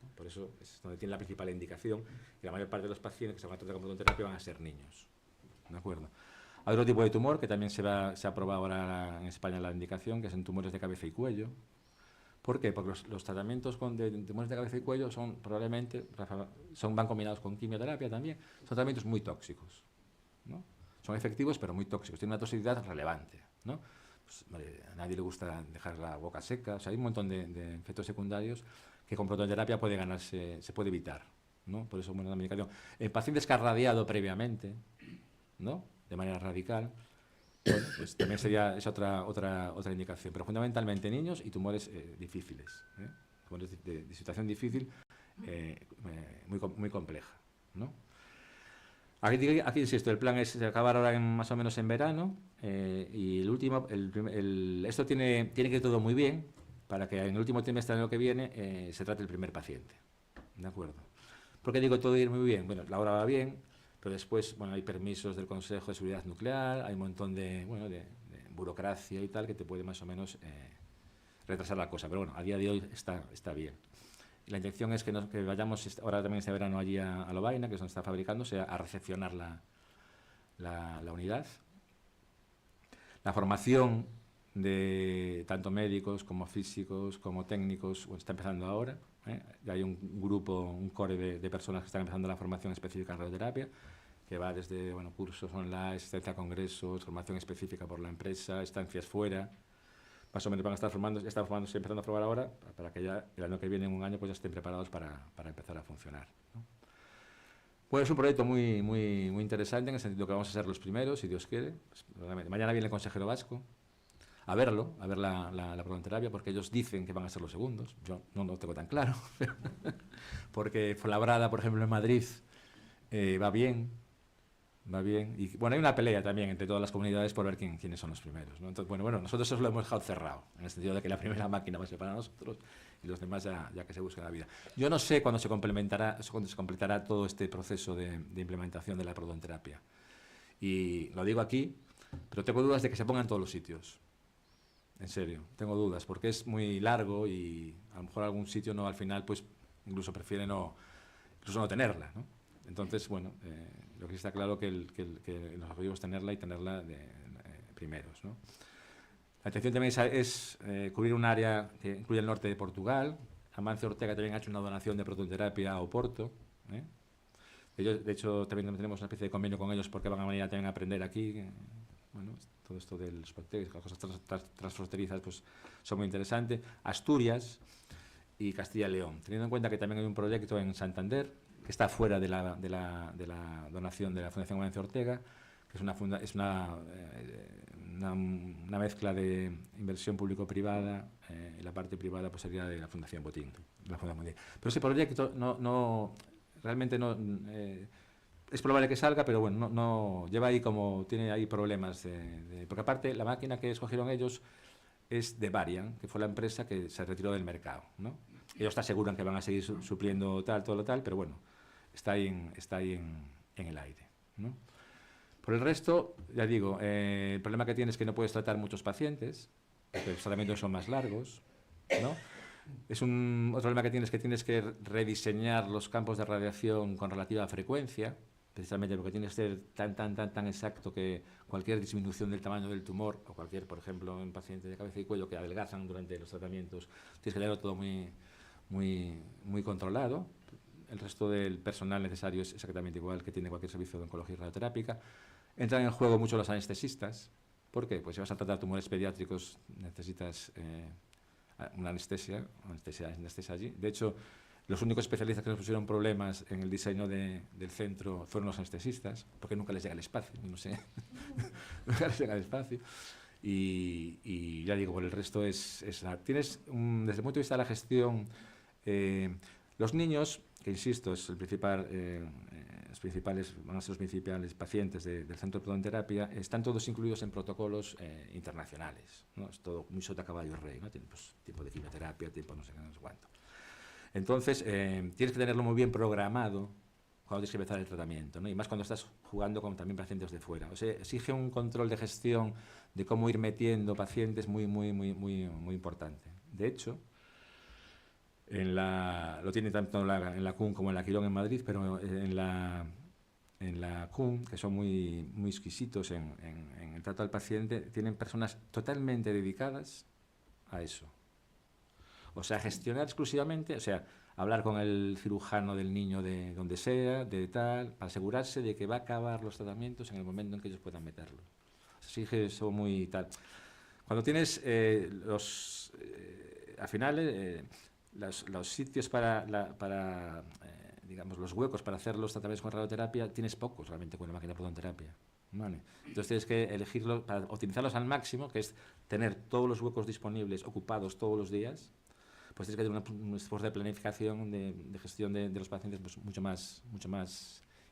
¿no? Por eso es donde tiene la principal indicación, y la mayor parte de los pacientes que se van a tratar con protonterapia van a ser niños. ¿De acuerdo? Hay otro tipo de tumor que también se ha aprobado ahora en España la indicación, que son tumores de cabeza y cuello. ¿Por qué? Porque los tratamientos de tumores de cabeza y cuello van combinados con quimioterapia también. Son tratamientos muy tóxicos, ¿no? Son efectivos, pero muy tóxicos. Tienen una toxicidad relevante, ¿no? Pues, a nadie le gusta dejar la boca seca. O sea, hay un montón de efectos secundarios que con protonterapia se puede evitar, ¿no? Por eso, bueno, la medicación. En pacientes que han radiado previamente, ¿no? De manera radical, bueno, pues también sería otra indicación, pero fundamentalmente niños y tumores difíciles, tumores de situación difícil, muy compleja, ¿no? Aquí insisto, el plan es acabar ahora más o menos en verano, y esto tiene que ir todo muy bien para que en el último trimestre del año que viene se trate el primer paciente, ¿de acuerdo? ¿Por qué digo todo ir muy bien? Bueno, la hora va bien, pero después, bueno, hay permisos del Consejo de Seguridad Nuclear, hay un montón de burocracia y tal que te puede más o menos retrasar la cosa. Pero bueno, a día de hoy está bien. Y la intención es que vayamos ahora también este verano allí a Lovaina, que es donde está fabricándose, a recepcionar la unidad. La formación de tanto médicos como físicos como técnicos está empezando ahora. Ya hay un grupo, un core de personas que están empezando la formación específica en radioterapia, que va desde cursos online, asistencia a congresos, formación específica por la empresa, estancias fuera. Más o menos van a estar formándose, empezando a probar ahora, para que ya el año que viene, en un año, pues ya estén preparados para empezar a funcionar, ¿no? Pues es un proyecto muy interesante, en el sentido que vamos a ser los primeros, si Dios quiere. Pues, mañana viene el consejero vasco a ver la protonterapia, porque ellos dicen que van a ser los segundos. Yo no lo tengo tan claro, porque Fuenlabrada, por ejemplo, en Madrid, va bien. Y bueno, hay una pelea también entre todas las comunidades por ver quiénes son los primeros, ¿no? Entonces, bueno, nosotros eso lo hemos dejado cerrado, en el sentido de que la primera máquina va a ser para nosotros y los demás ya que se busquen la vida. Yo no sé cuándo se completará todo este proceso de implementación de la protonterapia. Y lo digo aquí, pero tengo dudas de que se ponga en todos los sitios. En serio, tengo dudas, porque es muy largo y a lo mejor algún sitio al final, pues incluso prefiere no tenerla, ¿no? Entonces, bueno, lo que está claro que los objetivos es tenerla y tenerla primeros, ¿no? La intención también es cubrir un área que incluye el norte de Portugal. Amancio Ortega también ha hecho una donación de protonterapia a Oporto, ¿eh? De hecho, también tenemos una especie de convenio con ellos, porque van a venir también a aprender aquí. Bueno, todo esto de los proteicos, las cosas transfronterizas, pues son muy interesantes. Asturias y Castilla y León, teniendo en cuenta que también hay un proyecto en Santander, que está fuera de la donación de la Fundación Amancio Ortega, que es una mezcla de inversión público-privada, y la parte privada pues sería de la Fundación Botín. Pero ese proyecto realmente no es probable que salga, pero bueno, no lleva ahí tiene ahí problemas, porque aparte la máquina que escogieron ellos es de Varian, que fue la empresa que se retiró del mercado, ¿no? Ellos te aseguran que van a seguir supliendo todo lo tal, pero bueno, está ahí en el aire, ¿no? Por el resto, ya digo, el problema que tienes es que no puedes tratar muchos pacientes, porque los tratamientos son más largos, ¿no? Otro problema que tienes que rediseñar los campos de radiación con relativa frecuencia, precisamente porque tienes que ser tan exacto que cualquier disminución del tamaño del tumor, o cualquier, por ejemplo, en pacientes de cabeza y cuello que adelgazan durante los tratamientos, tienes que tenerlo todo muy controlado. El resto del personal necesario es exactamente igual que tiene cualquier servicio de oncología radioterápica. Entran en juego mucho los anestesistas. ¿Por qué? Pues si vas a tratar tumores pediátricos necesitas una anestesia allí. De hecho, los únicos especialistas que nos pusieron problemas en el diseño del centro fueron los anestesistas, porque nunca les llega el espacio, no sé, nunca les llega el espacio. Y ya digo, por el resto tienes, desde el punto de vista de la gestión, los niños, que insisto, es van a ser los principales pacientes del centro de protonterapia, están todos incluidos en protocolos internacionales, ¿no? Es todo muy sota caballo rey, ¿no? Tiene pues, tipo de quimioterapia, tipo no sé qué, no sé cuánto. Entonces, tienes que tenerlo muy bien programado cuando tienes que empezar el tratamiento, ¿no? Y más cuando estás jugando con también pacientes de fuera. O sea, exige un control de gestión de cómo ir metiendo pacientes muy importante. De hecho, lo tiene tanto en la CUN como en la Quirón en Madrid, pero en la CUN, que son muy exquisitos en el trato al paciente, tienen personas totalmente dedicadas a eso. O sea, gestionar exclusivamente, o sea, hablar con el cirujano del niño de donde sea, de tal, para asegurarse de que va a acabar los tratamientos en el momento en que ellos puedan meterlo. Así que eso muy tal. Cuando tienes al final, los sitios para digamos, los huecos para hacer los tratamientos con radioterapia, tienes pocos realmente con la máquina de protonterapia. Vale. Entonces tienes que elegirlos para optimizarlos al máximo, que es tener todos los huecos disponibles ocupados todos los días. Pues tienes que tener un esfuerzo de planificación, de gestión de los pacientes pues mucho más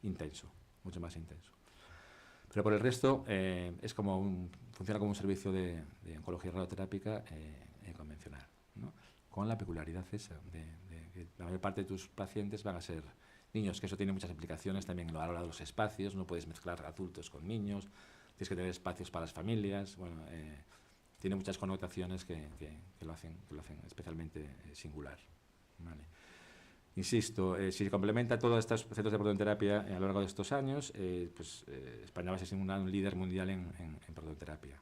intenso. Pero por el resto funciona como un servicio de oncología radioterápica convencional, ¿no? Con la peculiaridad esa de que la mayor parte de tus pacientes van a ser niños, que eso tiene muchas implicaciones también a la hora de los espacios. No puedes mezclar adultos con niños, tienes que tener espacios para las familias. Bueno, tiene muchas connotaciones que lo hacen especialmente singular, ¿vale? Insisto, si se complementa todos estos centros de protonterapia a lo largo de estos años, España va a ser un líder mundial en protonterapia,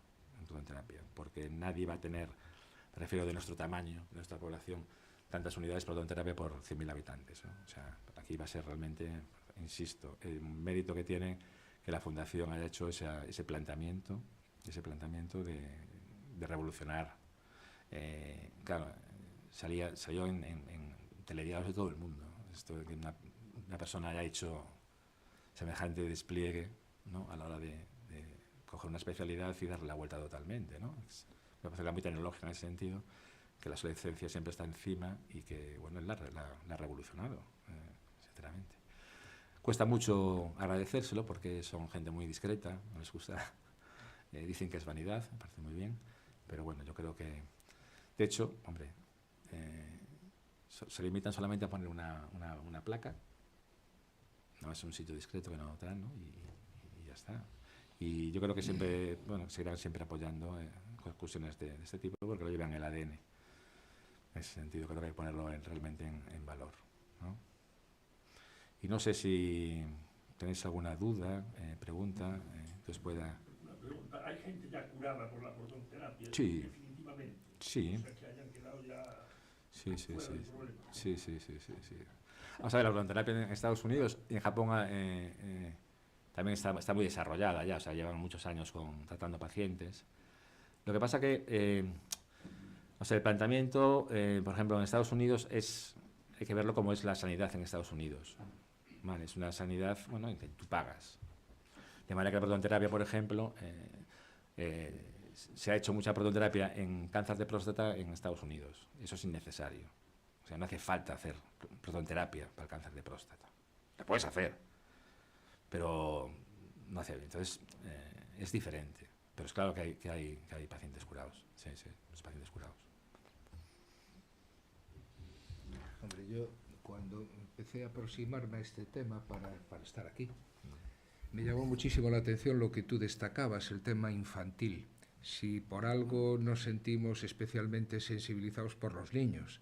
porque nadie va a tener, me refiero de nuestro tamaño, de nuestra población, tantas unidades de protonterapia por 100.000 habitantes, ¿no? O sea, aquí va a ser realmente, insisto, el mérito que tiene que la Fundación haya hecho ese planteamiento de revolucionar. Claro, salió en telediarios de todo el mundo. Esto de que una persona haya hecho semejante despliegue, ¿no? A la hora de coger una especialidad y darle la vuelta totalmente, ¿no? Me parece muy tecnológica en ese sentido, que la obsolescencia siempre está encima y que, bueno, él la ha revolucionado, sinceramente. Cuesta mucho agradecérselo porque son gente muy discreta, no les gusta, dicen que es vanidad, me parece muy bien, pero bueno, yo creo que, de hecho, hombre, se limitan solamente a poner una placa, no es un sitio discreto que no tal, ¿no? Y ya está. Y yo creo que siempre, bueno, seguirán siempre apoyando conclusiones de este tipo porque lo llevan en el ADN. En ese sentido creo que hay que ponerlo realmente en valor, ¿no? Y no sé si tenéis alguna duda, pregunta, que os pueda... Una pregunta, ¿hay gente ya curada por la protonterapia? Sí. Definitivamente. Sí. O sea, que hayan quedado ya... Sí. Sí. Vamos a ver, la protonterapia en Estados Unidos y en Japón también está muy desarrollada ya, o sea, llevan muchos años tratando pacientes. Lo que pasa que, o sea, el planteamiento, por ejemplo, en Estados Unidos hay que verlo como es la sanidad en Estados Unidos. Vale, es una sanidad, bueno, en que tú pagas. De manera que la protonterapia, por ejemplo, se ha hecho mucha protonterapia en cáncer de próstata en Estados Unidos. Eso es innecesario. O sea, no hace falta hacer protonterapia para el cáncer de próstata. La puedes hacer, pero no hace bien. Entonces, es diferente. Pero es claro que hay pacientes curados. Sí, los pacientes curados. Hombre, yo cuando empecé a aproximarme a este tema para estar aquí, me llamó muchísimo la atención lo que tú destacabas, el tema infantil. Si por algo nos sentimos especialmente sensibilizados por los niños,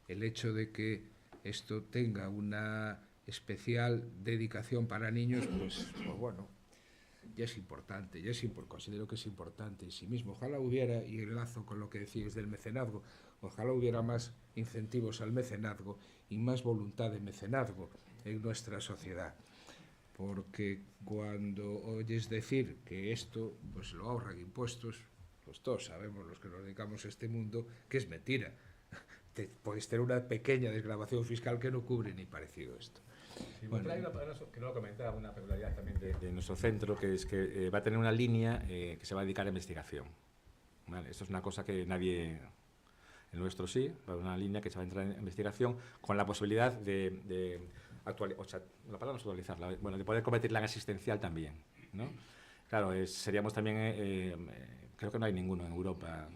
el hecho de que esto tenga una especial dedicación para niños, pues bueno, ya es importante, considero que es importante en sí mismo. Ojalá hubiera, y enlazo con lo que decías del mecenazgo, ojalá hubiera más incentivos al mecenazgo y más voluntad de mecenazgo en nuestra sociedad. Porque cuando oyes decir que esto pues lo ahorran impuestos, pues todos sabemos, los que nos dedicamos a este mundo, que es mentira. Puedes tener una pequeña desgravación fiscal que no cubre ni parecido esto. Sí, bueno, hay que no lo comentaba, una peculiaridad también de nuestro centro, que es que va a tener una línea que se va a dedicar a investigación. ¿Vale? Esto es una cosa que nadie... El nuestro sí, va a haber una línea que se va a entrar en investigación con la posibilidad de actualizar, o sea, la palabra no es actualizarla, bueno, de poder convertirla en asistencial también, ¿no? Claro, seríamos también, creo que no hay ninguno en Europa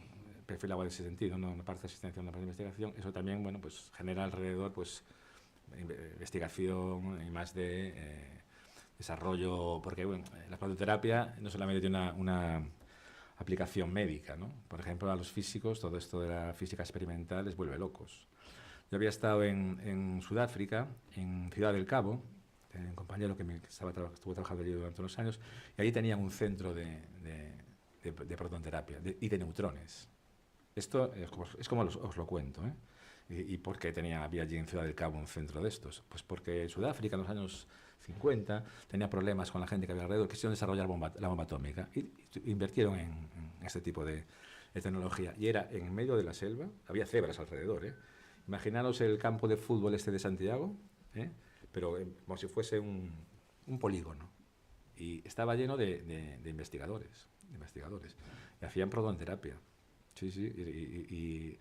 perfilado en ese sentido, ¿no? Una parte de asistencia, una parte de investigación. Eso también, bueno, pues genera alrededor, pues, investigación y más de desarrollo, porque bueno, la prototerapia no solamente tiene una aplicación médica, ¿no? Por ejemplo, a los físicos, todo esto de la física experimental les vuelve locos. Yo había estado en Sudáfrica, en Ciudad del Cabo, tenía un compañero que estuvo trabajando allí durante unos años, y allí tenían un centro de protonterapia y de neutrones. Esto es como os lo cuento, ¿eh? ¿Y por qué había allí en Ciudad del Cabo un centro de estos? Pues porque Sudáfrica en los años 50 tenía problemas con la gente que había alrededor, quisieron desarrollar la bomba atómica y invirtieron en este tipo de tecnología. Y era en medio de la selva, había cebras alrededor, ¿eh? Imaginaros el campo de fútbol este de Santiago, ¿eh? Pero como si fuese un polígono. Y estaba lleno de investigadores, y hacían protonterapia. Sí, y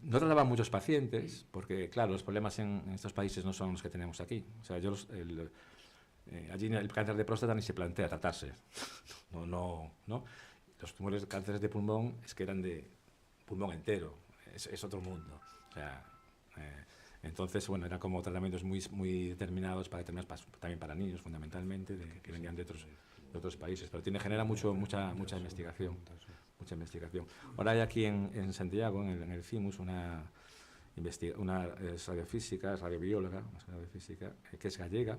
no trataban muchos pacientes, porque, claro, los problemas en estos países no son los que tenemos aquí. O sea, allí el cáncer de próstata ni se plantea tratarse. No. Los tumores de cánceres de pulmón es que eran de pulmón entero. Es otro mundo. O sea, entonces, bueno, eran como tratamientos muy determinados también para niños, fundamentalmente, que venían de otros países. Pero genera mucha investigación. Mucha investigación. Ahora hay aquí en Santiago, en el CIMUS, una radiobióloga, que es gallega,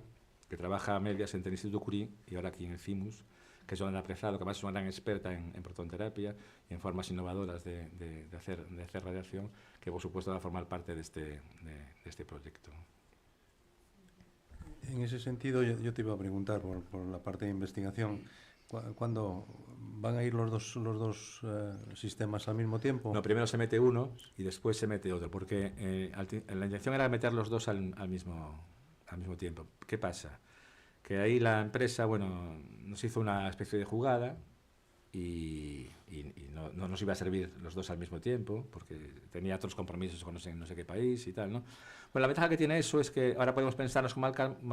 que trabaja a medias entre el Instituto Curie y ahora aquí en el CIMUS, que es Joana Prezado, que además es una gran experta en protonterapia y en formas innovadoras de hacer radiación, que por supuesto va a formar parte de este proyecto. En ese sentido, yo te iba a preguntar por la parte de investigación. ¿Cuándo van a ir los dos sistemas al mismo tiempo? No, primero se mete uno y después se mete otro, porque la intención era meter los dos al mismo tiempo. ¿Qué pasa? Que ahí la empresa, bueno, nos hizo una especie de jugada y no nos iba a servir los dos al mismo tiempo, porque tenía otros compromisos con no sé qué país y tal, ¿no? Bueno, la ventaja que tiene eso es que ahora podemos pensarnos con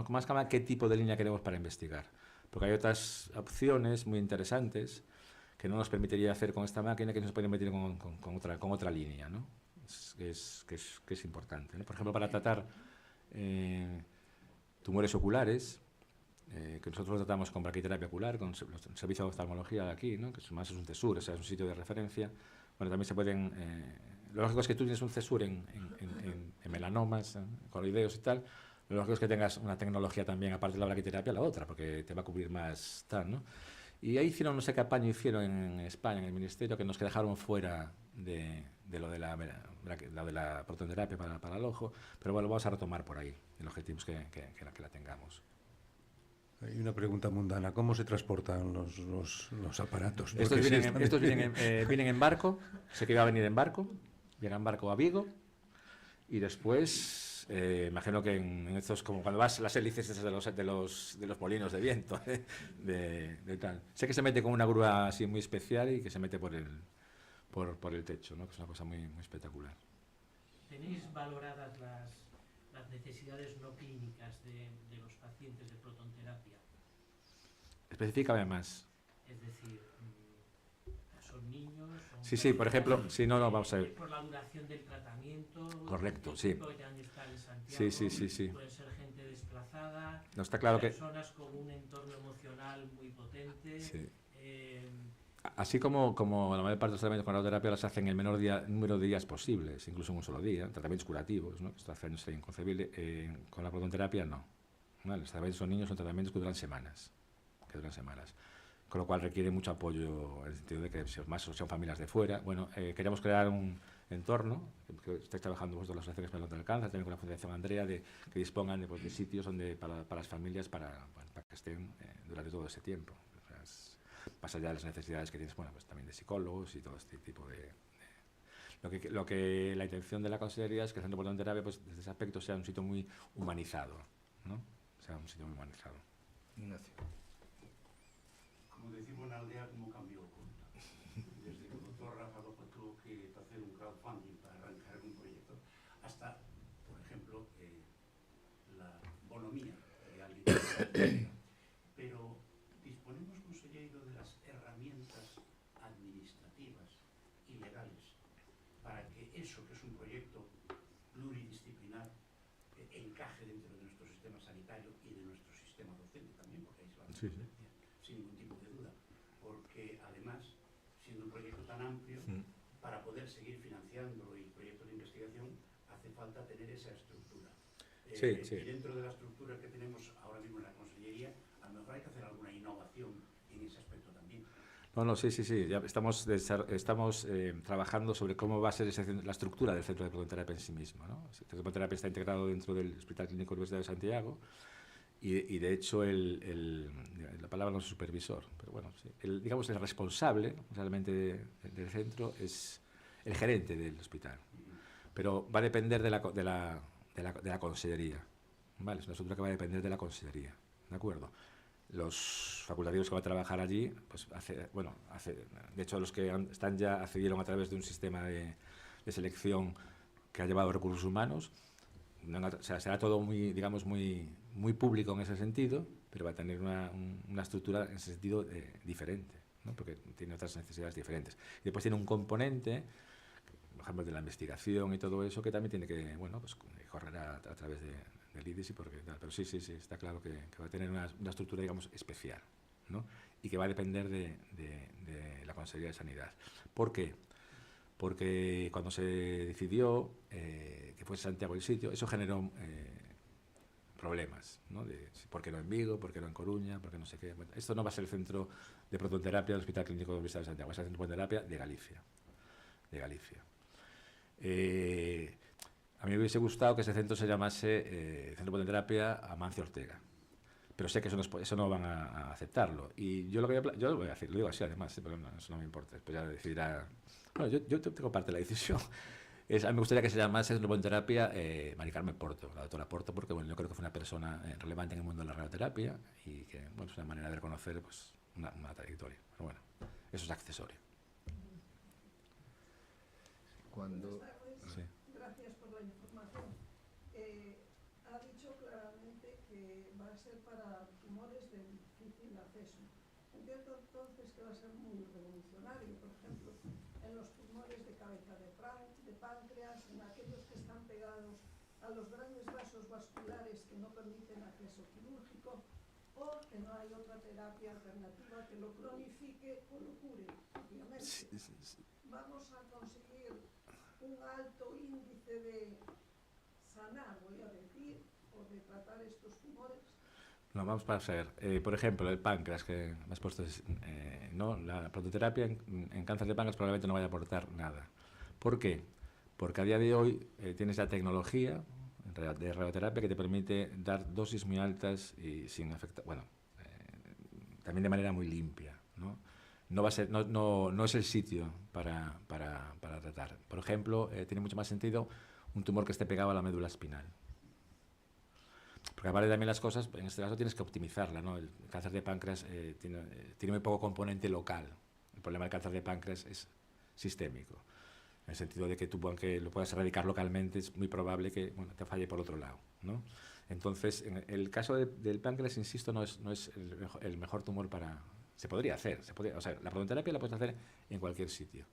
más calma qué tipo de línea queremos para investigar. Porque hay otras opciones muy interesantes que no nos permitiría hacer con esta máquina, que nos pueden meter con otra línea, ¿no? Que es importante, ¿no? Por ejemplo, para tratar tumores oculares, que nosotros tratamos con braquiterapia ocular, con el servicio de oftalmología de aquí, ¿no? Que más es un CESUR, o sea, es un sitio de referencia. Bueno, también se pueden... lo lógico es que tú tienes un CESUR en melanomas, coloideos y tal. Lo lógico es que tengas una tecnología también, aparte de la braquiterapia, la otra, porque te va a cubrir más tal, ¿no? Y ahí hicieron, no sé qué apaño hicieron en España, en el Ministerio, que nos dejaron fuera de lo de la protonterapia para el ojo, pero bueno, vamos a retomar por ahí. El objetivo es que la tengamos. Hay una pregunta mundana. ¿Cómo se transportan los aparatos? Estos vienen en barco, sé que iba a venir en barco, llega en barco a Vigo, y después Pues imagino que en estos, como cuando vas las hélices esas de los molinos de viento, de tal. Sé que se mete con una grúa así muy especial y que se mete por el techo, ¿no? Que es una cosa muy, muy espectacular. ¿Tenéis valoradas las necesidades no clínicas de los pacientes de protonterapia? Específicame más. Es decir, ¿son niños? Son Sí, por ejemplo, sí, no, vamos a ver. Por la duración del tratamiento. Correcto, el sí. tiempo que tengan que estar en Santiago. Sí. Pueden ser gente desplazada. No, está claro que... Personas con un entorno emocional muy potente. Sí. Así como la mayor parte de los tratamientos con radioterapia las hacen el menor número de días posibles, incluso en un solo día, tratamientos curativos, ¿no? Esto hace años sería inconcebible. Con la protonterapia no. ¿Vale? Los tratamientos con niños son tratamientos que duran semanas. Con lo cual requiere mucho apoyo en el sentido de que más son familias de fuera. Bueno, queríamos crear un entorno, que estáis trabajando vosotros las asociaciones para el cáncer, también con la Fundación Andrea, que dispongan de sitios donde para las familias para que estén durante todo ese tiempo. O sea, más allá de las necesidades que tienes, bueno, pues también de psicólogos y todo este tipo de... La intención de la consejería es que el Centro de Protonterapia, pues desde ese aspecto, sea un sitio muy humanizado, ¿no? Sea un sitio muy humanizado. Ignacio. Como decimos na aldea, como cambiou o conto. Desde que o doutor Rafa Dopa tuvo que facer un crowdfunding para arrancar un proyecto, hasta, por ejemplo, la bonomía de alguien. Pero disponemos, conselleiro, de las herramientas administrativas y legales para que eso, que es un proyecto pluridisciplinar, encaje dentro de nuestro sistema sanitario y de nuestro sistema docente también, porque ahí se va a hacer docencia, sin ningún tipo de duda, porque además, siendo un proyecto tan amplio, para poder seguir financiando el proyecto de investigación, hace falta tener esa estructura. Y dentro de la estructura que tenemos ahora mismo en la Consellería, a lo mejor hay que hacer alguna innovación en ese aspecto también. Sí. Ya estamos trabajando sobre cómo va a ser la estructura del Centro de Protonterapia en sí mismo, ¿no? El Centro de Protonterapia está integrado dentro del Hospital Clínico Universitario de Santiago y de hecho, la palabra no es supervisor, pero bueno, sí, digamos el responsable realmente del centro es el gerente del hospital, pero va a depender de la consellería, ¿vale? Es una estructura que va a depender de la consellería, ¿de acuerdo? Los facultativos que van a trabajar allí, pues de hecho los que están ya accedieron a través de un sistema de selección que ha llevado recursos humanos. O sea, será todo muy, digamos, muy público en ese sentido, pero va a tener una estructura en ese sentido diferente, ¿no? Porque tiene otras necesidades diferentes. Y después tiene un componente, por ejemplo, de la investigación y todo eso, que también tiene que, bueno, pues correr a través del IDIS, pero sí, está claro que va a tener una estructura, digamos, especial, ¿no? Y que va a depender de la Consejería de Sanidad. ¿Por qué? Porque cuando se decidió que fuese Santiago el sitio, eso generó problemas, ¿no? ¿Por qué no en Vigo? ¿Por qué no en Coruña? ¿Por qué no sé qué? Bueno, esto no va a ser el centro de protonterapia del Hospital Clínico de la Universidad de Santiago, va a ser el centro de protonterapia de Galicia. A mí me hubiese gustado que ese centro se llamase Centro de Protonterapia Amancio Ortega, pero sé que eso no van a aceptarlo. Y yo lo voy a decir, lo digo así además, pero eso no me importa, después ya decidirá. Bueno, yo tengo parte de la decisión. A mí me gustaría que se llamase Centro de Protonterapia Mari Carmen Porto, la doctora Porto, porque bueno, yo creo que fue una persona relevante en el mundo de la radioterapia y que bueno, es una manera de reconocer pues, una trayectoria. Pero bueno, eso es accesorio. Cuando... Sí. Gracias por la información. Ha dicho claramente que va a ser para tumores de difícil acceso. Entiendo entonces que va a ser muy revolucionario, por ejemplo, en los tumores de cabeza de páncreas, en aquellos que están pegados a los grandes vasos vasculares que no permiten acceso quirúrgico, o que no hay otra terapia alternativa que lo cronifique o lo cure, obviamente. Vamos a conseguir un alto índice de sanar, voy a decir, o de tratar estos tumores. No, vamos para ver. Por ejemplo, el páncreas, que me has puesto, ¿no? La prototerapia en cáncer de páncreas probablemente no vaya a aportar nada. ¿Por qué? Porque a día de hoy tienes la tecnología de radioterapia que te permite dar dosis muy altas y sin afectar, bueno, también de manera muy limpia, ¿no? No es el sitio para tratar. Por ejemplo, tiene mucho más sentido un tumor que esté pegado a la médula espinal, Porque aparte también las cosas, en este caso tienes que optimizarla, ¿no? El cáncer de páncreas tiene muy poco componente local. El problema del cáncer de páncreas es sistémico. En el sentido de que tú, aunque lo puedas erradicar localmente, es muy probable que te falle por otro lado, ¿no? Entonces, en el caso del páncreas, insisto, no es el mejor tumor para... Se podría hacer, o sea, la protonterapia la puedes hacer en cualquier sitio,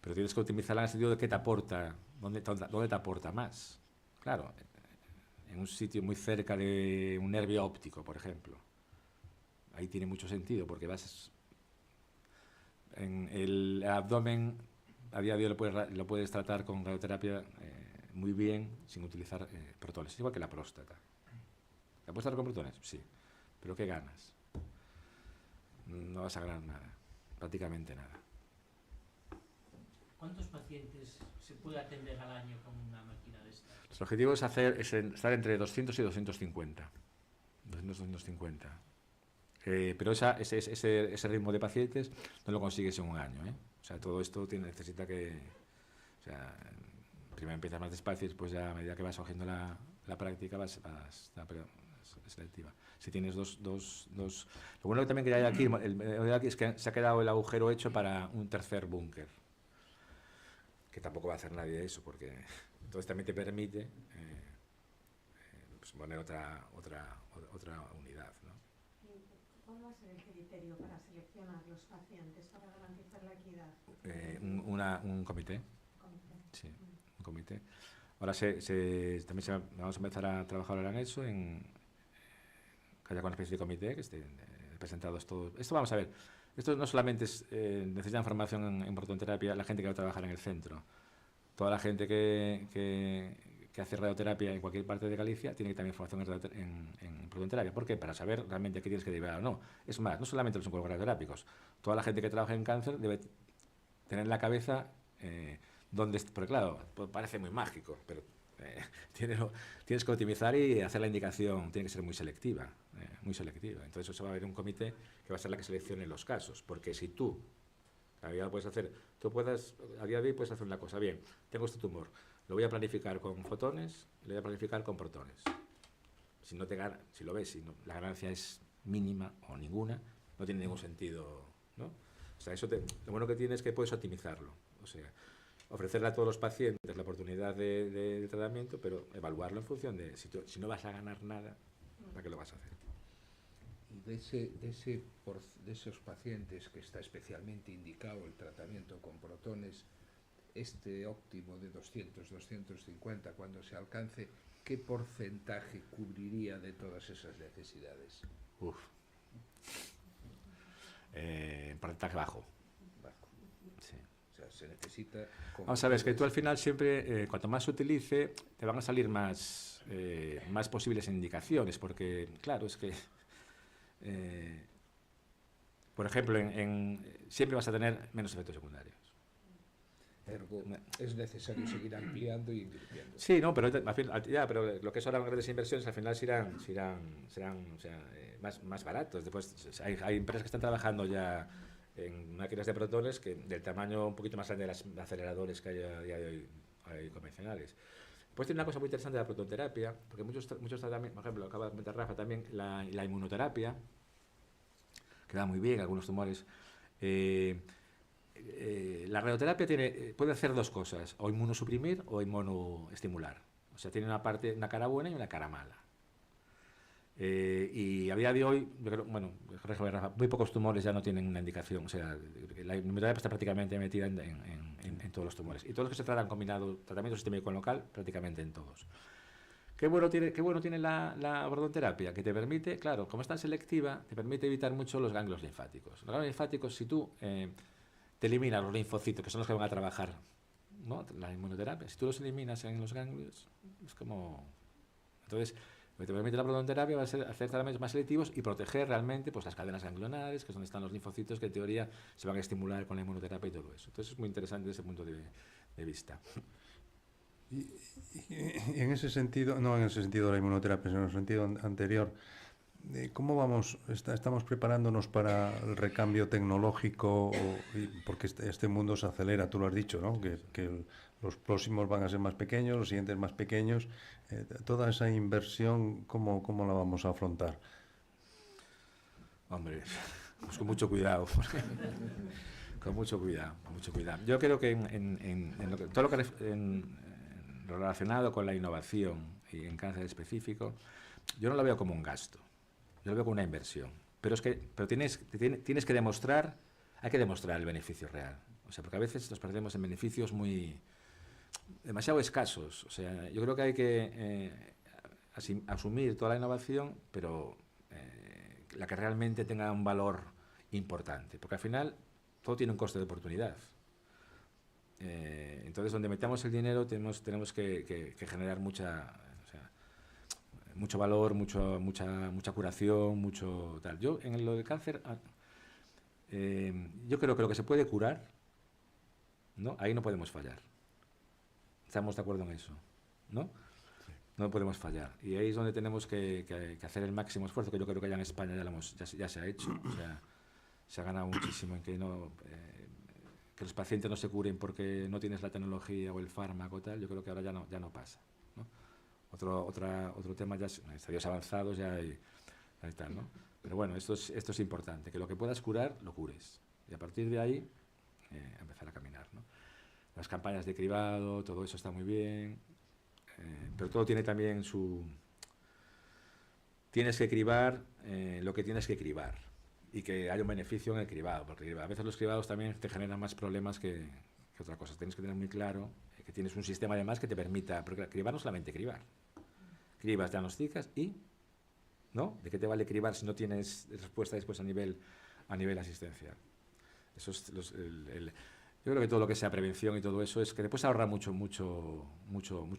pero tienes que optimizarla en el sentido de qué te aporta, dónde te aporta más. Claro, en un sitio muy cerca de un nervio óptico, por ejemplo, ahí tiene mucho sentido, porque vas... En el abdomen, a día de hoy lo puedes tratar con radioterapia muy bien, sin utilizar protones. Es igual que la próstata. ¿La puedes tratar con protones? Sí. ¿Pero qué ganas? No vas a ganar nada, prácticamente nada. ¿Cuántos pacientes se puede atender al año con una máquina de estas? El objetivo es estar entre 200 y 250. 250. Pero ese ritmo de pacientes no lo consigues en un año, ¿eh? O sea, todo esto necesita que... O sea, primero empiezas más despacio y después ya a medida que vas cogiendo la práctica vas selectiva. Si tienes dos... Lo bueno también que hay aquí, es que se ha quedado el agujero hecho para un tercer búnker, que tampoco va a hacer nadie eso, porque entonces también te permite pues poner otra unidad, ¿no? ¿Cuál va a ser el criterio para seleccionar los pacientes para garantizar la equidad? Un comité. Sí, un comité. Ahora también vamos a empezar a trabajar ahora en eso, que haya una especie de comité que esté presentados todos. Esto vamos a ver, esto no solamente necesitan formación en protonterapia la gente que va a trabajar en el centro. Toda la gente que hace radioterapia en cualquier parte de Galicia tiene también formación en protonterapia. ¿Por qué? Para saber realmente qué tienes que derivar o no. Es más, no solamente los oncólogos radioterápicos, toda la gente que trabaja en cáncer debe tener en la cabeza porque claro, parece muy mágico, pero tienes que optimizar y hacer la indicación, tiene que ser muy selectiva, muy selectiva. Entonces eso va a haber un comité que va a ser la que seleccione los casos, porque si tú, a día de hoy puedes hacer una cosa, bien, tengo este tumor, lo voy a planificar con fotones, lo voy a planificar con protones. Si lo ves, la ganancia es mínima o ninguna, no tiene ningún sentido, ¿no? O sea, lo bueno que tiene es que puedes optimizarlo, o sea, ofrecerle a todos los pacientes la oportunidad de tratamiento, pero evaluarlo en función de si no vas a ganar nada, ¿para qué lo vas a hacer? Y de esos pacientes que está especialmente indicado el tratamiento con protones, este óptimo de 200, 250, cuando se alcance, ¿qué porcentaje cubriría de todas esas necesidades? Porcentaje bajo. Sí. O sea, se necesita... Vamos a ver, es que tú al final siempre, cuanto más se utilice, te van a salir más posibles indicaciones, porque, claro, es que, por ejemplo, siempre vas a tener menos efectos secundarios. Ergo, es necesario seguir ampliando y invirtiendo. Sí, no, pero pero lo que son las grandes inversiones al final serán más baratos. Después hay empresas que están trabajando ya en máquinas de protones del tamaño un poquito más grande de los aceleradores que hay a día de hoy hay convencionales. Pues tiene una cosa muy interesante de la prototerapia, porque muchos tratamientos, por ejemplo, acaba de comentar Rafa también, la inmunoterapia, que va muy bien, algunos tumores. La radioterapia puede hacer dos cosas, o inmunosuprimir o inmunoestimular. O sea, tiene una cara buena y una cara mala. Y a día de hoy, muy pocos tumores ya no tienen una indicación. O sea, la inmunoterapia está prácticamente metida en todos los tumores. Y todos los que se tratan combinado tratamiento sistémico local, prácticamente en todos. ¿Qué bueno tiene la protonterapia? Que te permite, claro, como es tan selectiva, te permite evitar mucho los ganglios linfáticos. Los ganglios linfáticos, si tú te eliminas los linfocitos, que son los que van a trabajar, ¿no? La inmunoterapia, si tú los eliminas en los ganglios, es como... Entonces, lo que te permite la protonterapia va a ser hacer tratamientos más selectivos y proteger realmente pues, las cadenas ganglionares, que es donde están los linfocitos, que en teoría se van a estimular con la inmunoterapia y todo eso. Entonces, es muy interesante desde ese punto de vista. Y en ese sentido, no en ese sentido de la inmunoterapia, sino en el sentido anterior, ¿cómo vamos? ¿Estamos preparándonos para el recambio tecnológico? Porque este mundo se acelera, tú lo has dicho, ¿no? Que los próximos van a ser más pequeños, los siguientes más pequeños. Toda esa inversión, ¿cómo la vamos a afrontar? Hombre, pues con mucho cuidado. Con mucho cuidado, con mucho cuidado. Yo creo que todo lo que en lo relacionado con la innovación y en cáncer específico, yo no lo veo como un gasto, yo lo veo como una inversión. Pero tienes que demostrar, hay que demostrar el beneficio real. O sea, porque a veces nos perdemos en beneficios demasiado escasos. O sea, yo creo que hay que asumir toda la innovación, pero la que realmente tenga un valor importante. Porque al final todo tiene un coste de oportunidad. Entonces, donde metamos el dinero tenemos que generar mucho valor, mucha curación, mucho tal. Yo, en lo del cáncer, yo creo que lo que se puede curar, ¿no? Ahí no podemos fallar. ¿Estamos de acuerdo en eso? ¿No? Sí. No podemos fallar. Y ahí es donde tenemos que hacer el máximo esfuerzo, que yo creo que ya en España ya se ha hecho. O sea, se ha ganado muchísimo en que los pacientes no se curen porque no tienes la tecnología o el fármaco tal. Yo creo que ahora ya no pasa, ¿no? Otro tema, ya en estadios avanzados ya hay tal, ¿no? Pero bueno, esto es importante, que lo que puedas curar, lo cures. Y a partir de ahí, empezar a caminar, ¿no? Las campañas de cribado, todo eso está muy bien, pero todo tiene también Tienes que cribar lo que tienes que cribar y que haya un beneficio en el cribado, porque a veces los cribados también te generan más problemas que otra cosa. Tienes que tener muy claro que tienes un sistema además que te permita, porque cribar no solamente cribar. Cribas, diagnosticas y, ¿no? ¿De qué te vale cribar si no tienes respuesta después a nivel asistencial? Eso es yo creo que todo lo que sea prevención y todo eso es que después ahorra mucho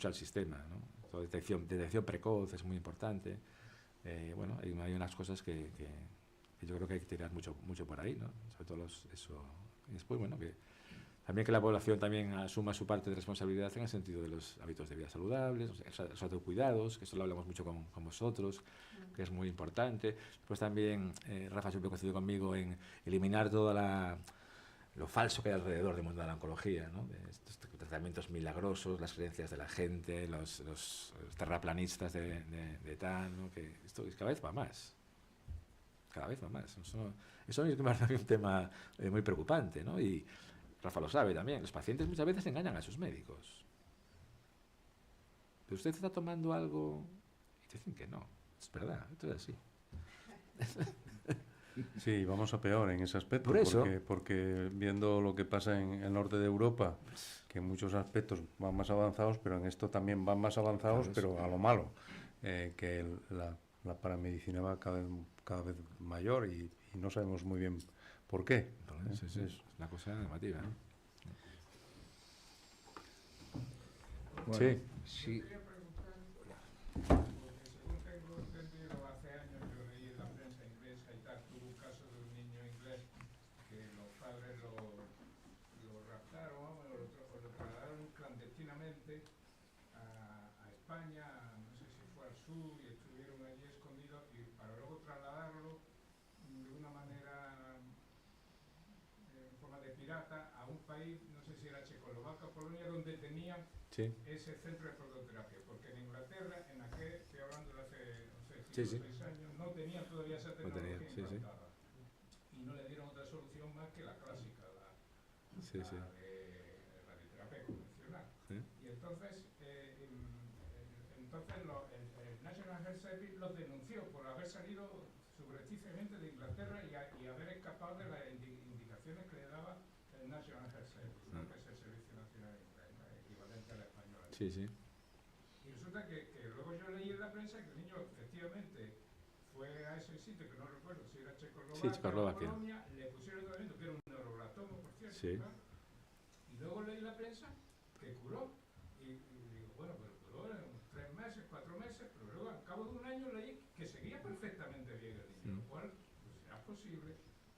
al sistema, ¿no? Toda detección precoz es muy importante. Bueno, hay unas cosas que yo creo que hay que tirar mucho por ahí, ¿no? Sobre todo eso. Y después, bueno, también que la población también asuma su parte de responsabilidad en el sentido de los hábitos de vida saludables, los autocuidados, que esto lo hablamos mucho con vosotros, que es muy importante. Después también, Rafa siempre coincide conmigo en eliminar toda lo falso que hay alrededor del mundo de la oncología, ¿no? De estos tratamientos milagrosos, las creencias de la gente, los terraplanistas de tal, ¿no? Que esto cada vez va más. Cada vez va más. Eso es un tema muy preocupante, ¿no? Y Rafa lo sabe también. Los pacientes muchas veces engañan a sus médicos. Pero usted está tomando algo y te dicen que no. Es verdad, esto es así. Sí, vamos a peor en ese aspecto. Por eso. Porque viendo lo que pasa en el norte de Europa, que en muchos aspectos van más avanzados, pero en esto también van más avanzados, claro, pero a lo malo. Que la paramedicina va cada vez mayor y no sabemos muy bien por qué. Sí, es una cosa llamativa, ¿no? Bueno, sí. Sí. A un país, no sé si era Checoslovaquia o Polonia, donde tenían ese centro de prototerapia, porque en Inglaterra, en aquel, estoy hablando de hace 5 o 6 años, no tenían todavía esa tecnología implantada. Y no le dieron otra solución más que la clásica, la de radioterapia convencional. Y entonces, el National Health Service los denunció por haber salido subrepticiamente de Inglaterra y haber escapado de las indicaciones que le daba el National Health Service, que es el Servicio Nacional Inglés, equivalente a la española. Sí, sí. Y resulta que luego yo leí en la prensa que el niño efectivamente fue a ese sitio, que no recuerdo si era Checoslovaquia o Polonia, le pusieron tratamiento, que era un neuroblastoma, por cierto. Sí. ¿No? Y luego leí en la prensa que curó. Y digo, bueno, pero curó en 3 meses, 4 meses, pero luego al cabo de un año leí que seguía perfectamente bien el niño, lo cual pues, será posible.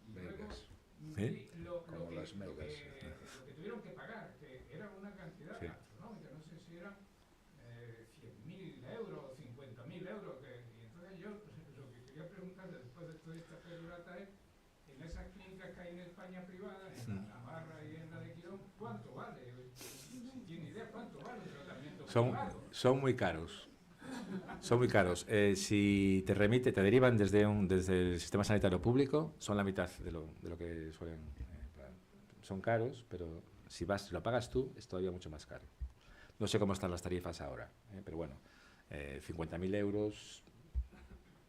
Y luego lo que tuvieron que pagar, que era una cantidad astronómica, no sé si eran 100.000 euros, 50.000 euros, y entonces yo lo que quería preguntar trata es, en esas clínicas que hay en España privadas, en Navarra y en la de Quirón, ¿cuánto vale? Si tiene idea, ¿cuánto vale un tratamiento privado? Son muy caros. Son muy caros. Si te derivan desde el sistema sanitario público, son la mitad de lo que suelen pagar. Son caros, pero si lo pagas tú, es todavía mucho más caro. No sé cómo están las tarifas ahora, pero bueno, 50.000 euros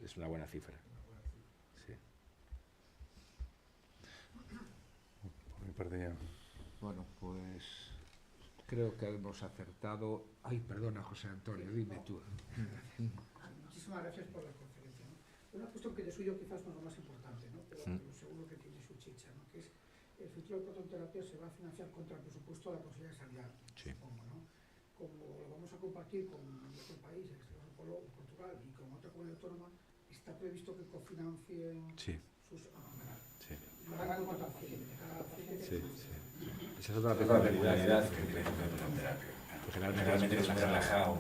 es una buena cifra. Sí. Por mi parte ya. Bueno, pues creo que hemos acertado. Ay, perdona, José Antonio, dime tú. Muchísimas gracias por la conferencia, ¿no? Una cuestión que de suyo quizás no es lo más importante, ¿no? Pero seguro que tiene su chicha, ¿no? Que es el futuro de prototerapia se va a financiar contra el presupuesto de la Consejería de Sanidad, supongo, ¿no? Como lo vamos a compartir con otro país, en este caso Portugal, y con otra comunidad autónoma, está previsto que cofinancien sus... Sí. Esa es otra peculiaridad que tiene la prototerapia. Pues generalmente es muy relajado,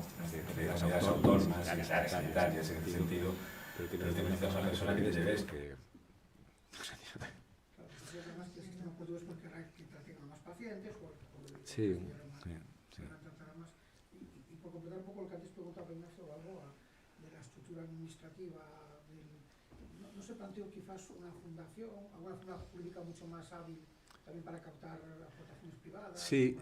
de las unidades autónomas, sanitarias en ese sentido, pero tiene una persona que te ves que... Además que el sistema portugués porque hará que traten a más pacientes, sí. Y por completar un poco lo que antes preguntaba Ignacio, algo de la estructura administrativa, ¿no se planteó quizás una fundación, alguna fundación pública mucho más hábil también para captar aportaciones privadas? Sí,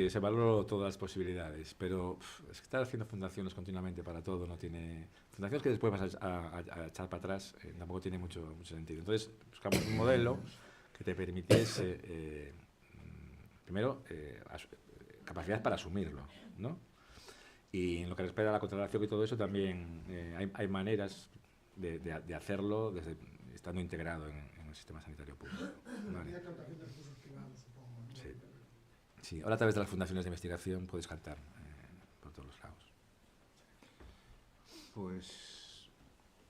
se valoró todas las posibilidades, pero es que estar haciendo fundaciones continuamente para todo no tiene... Fundaciones que después vas a echar para atrás tampoco tiene mucho sentido. Entonces buscamos un modelo que te permitiese, primero, capacidad para asumirlo, ¿no? Y en lo que respecta a la contratación y todo eso también hay maneras de hacerlo estando integrado en el sistema sanitario público. ¿Vale? Sí, ahora a través de las fundaciones de investigación puedes cantar por todos los lados. Pues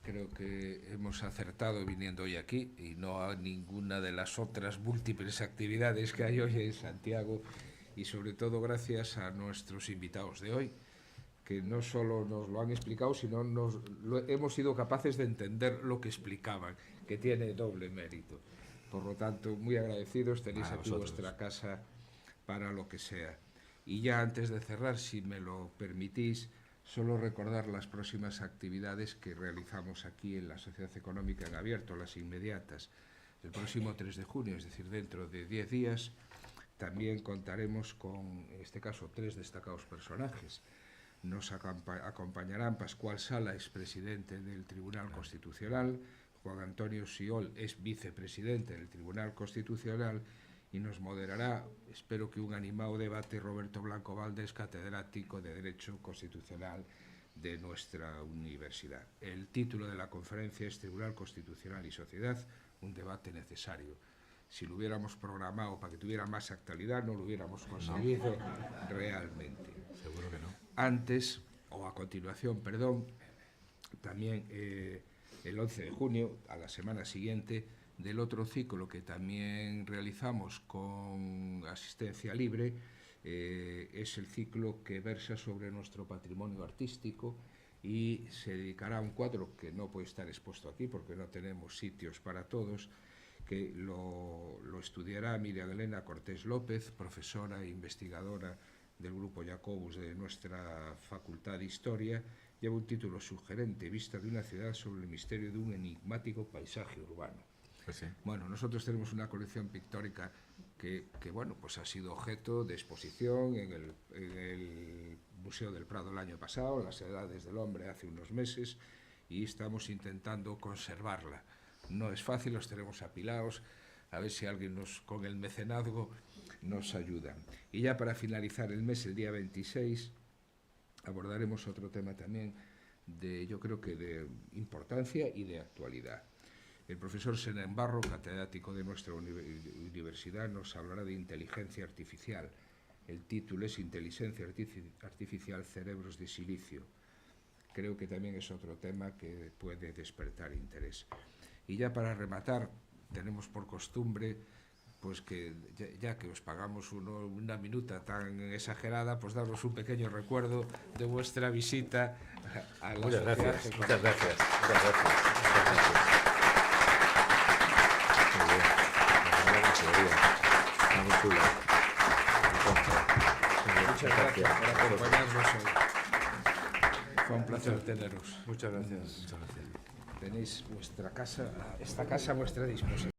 creo que hemos acertado viniendo hoy aquí y no a ninguna de las otras múltiples actividades que hay hoy en Santiago, y sobre todo gracias a nuestros invitados de hoy, que no solo nos lo han explicado, sino hemos sido capaces de entender lo que explicaban, que tiene doble mérito. Por lo tanto, muy agradecidos, tenéis aquí vuestra casa para lo que sea. Y ya antes de cerrar, si me lo permitís, solo recordar las próximas actividades que realizamos aquí en la Sociedad Económica en Abierto, las inmediatas. El próximo 3 de junio, es decir, dentro de 10 días, también contaremos con, en este caso, 3 destacados personajes. Nos acompañarán Pascual Sala, expresidente del Tribunal Constitucional, Juan Antonio Siol es vicepresidente del Tribunal Constitucional, y nos moderará, espero que un animado debate, Roberto Blanco Valdés, catedrático de Derecho Constitucional de nuestra universidad. El título de la conferencia es Tribunal Constitucional y Sociedad, un debate necesario. Si lo hubiéramos programado para que tuviera más actualidad, no lo hubiéramos conseguido realmente. Seguro que no. Antes, o a continuación, perdón, también el 11 de junio, a la semana siguiente, del otro ciclo que también realizamos con asistencia libre, es el ciclo que versa sobre nuestro patrimonio artístico y se dedicará a un cuadro que no puede estar expuesto aquí porque no tenemos sitios para todos, que lo estudiará Miriam Elena Cortés López, profesora e investigadora del Grupo Jacobus de nuestra Facultad de Historia. Lleva un título sugerente, Vista de una ciudad sobre el misterio de un enigmático paisaje urbano. Pues sí. Bueno, nosotros tenemos una colección pictórica que bueno, pues ha sido objeto de exposición en el Museo del Prado el año pasado, en las Edades del Hombre hace unos meses, y estamos intentando conservarla. No es fácil, los tenemos apilados, a ver si alguien con el mecenazgo nos ayuda. Y ya para finalizar el mes, el día 26, abordaremos otro tema también yo creo que de importancia y de actualidad. El profesor Senén Barro, catedrático de nuestra universidad, nos hablará de inteligencia artificial. El título es Inteligencia Artificial, Cerebros de Silicio. Creo que también es otro tema que puede despertar interés. Y ya para rematar, tenemos por costumbre, pues que ya que os pagamos una minuta tan exagerada, pues daros un pequeño recuerdo de vuestra visita a la Muchas sociedad. gracias. Muchas gracias. Muchas gracias. Muchas gracias. Muchas gracias por acompañarnos hoy. Fue un placer teneros. Muchas gracias. Muchas gracias. Tenéis esta casa a vuestra disposición.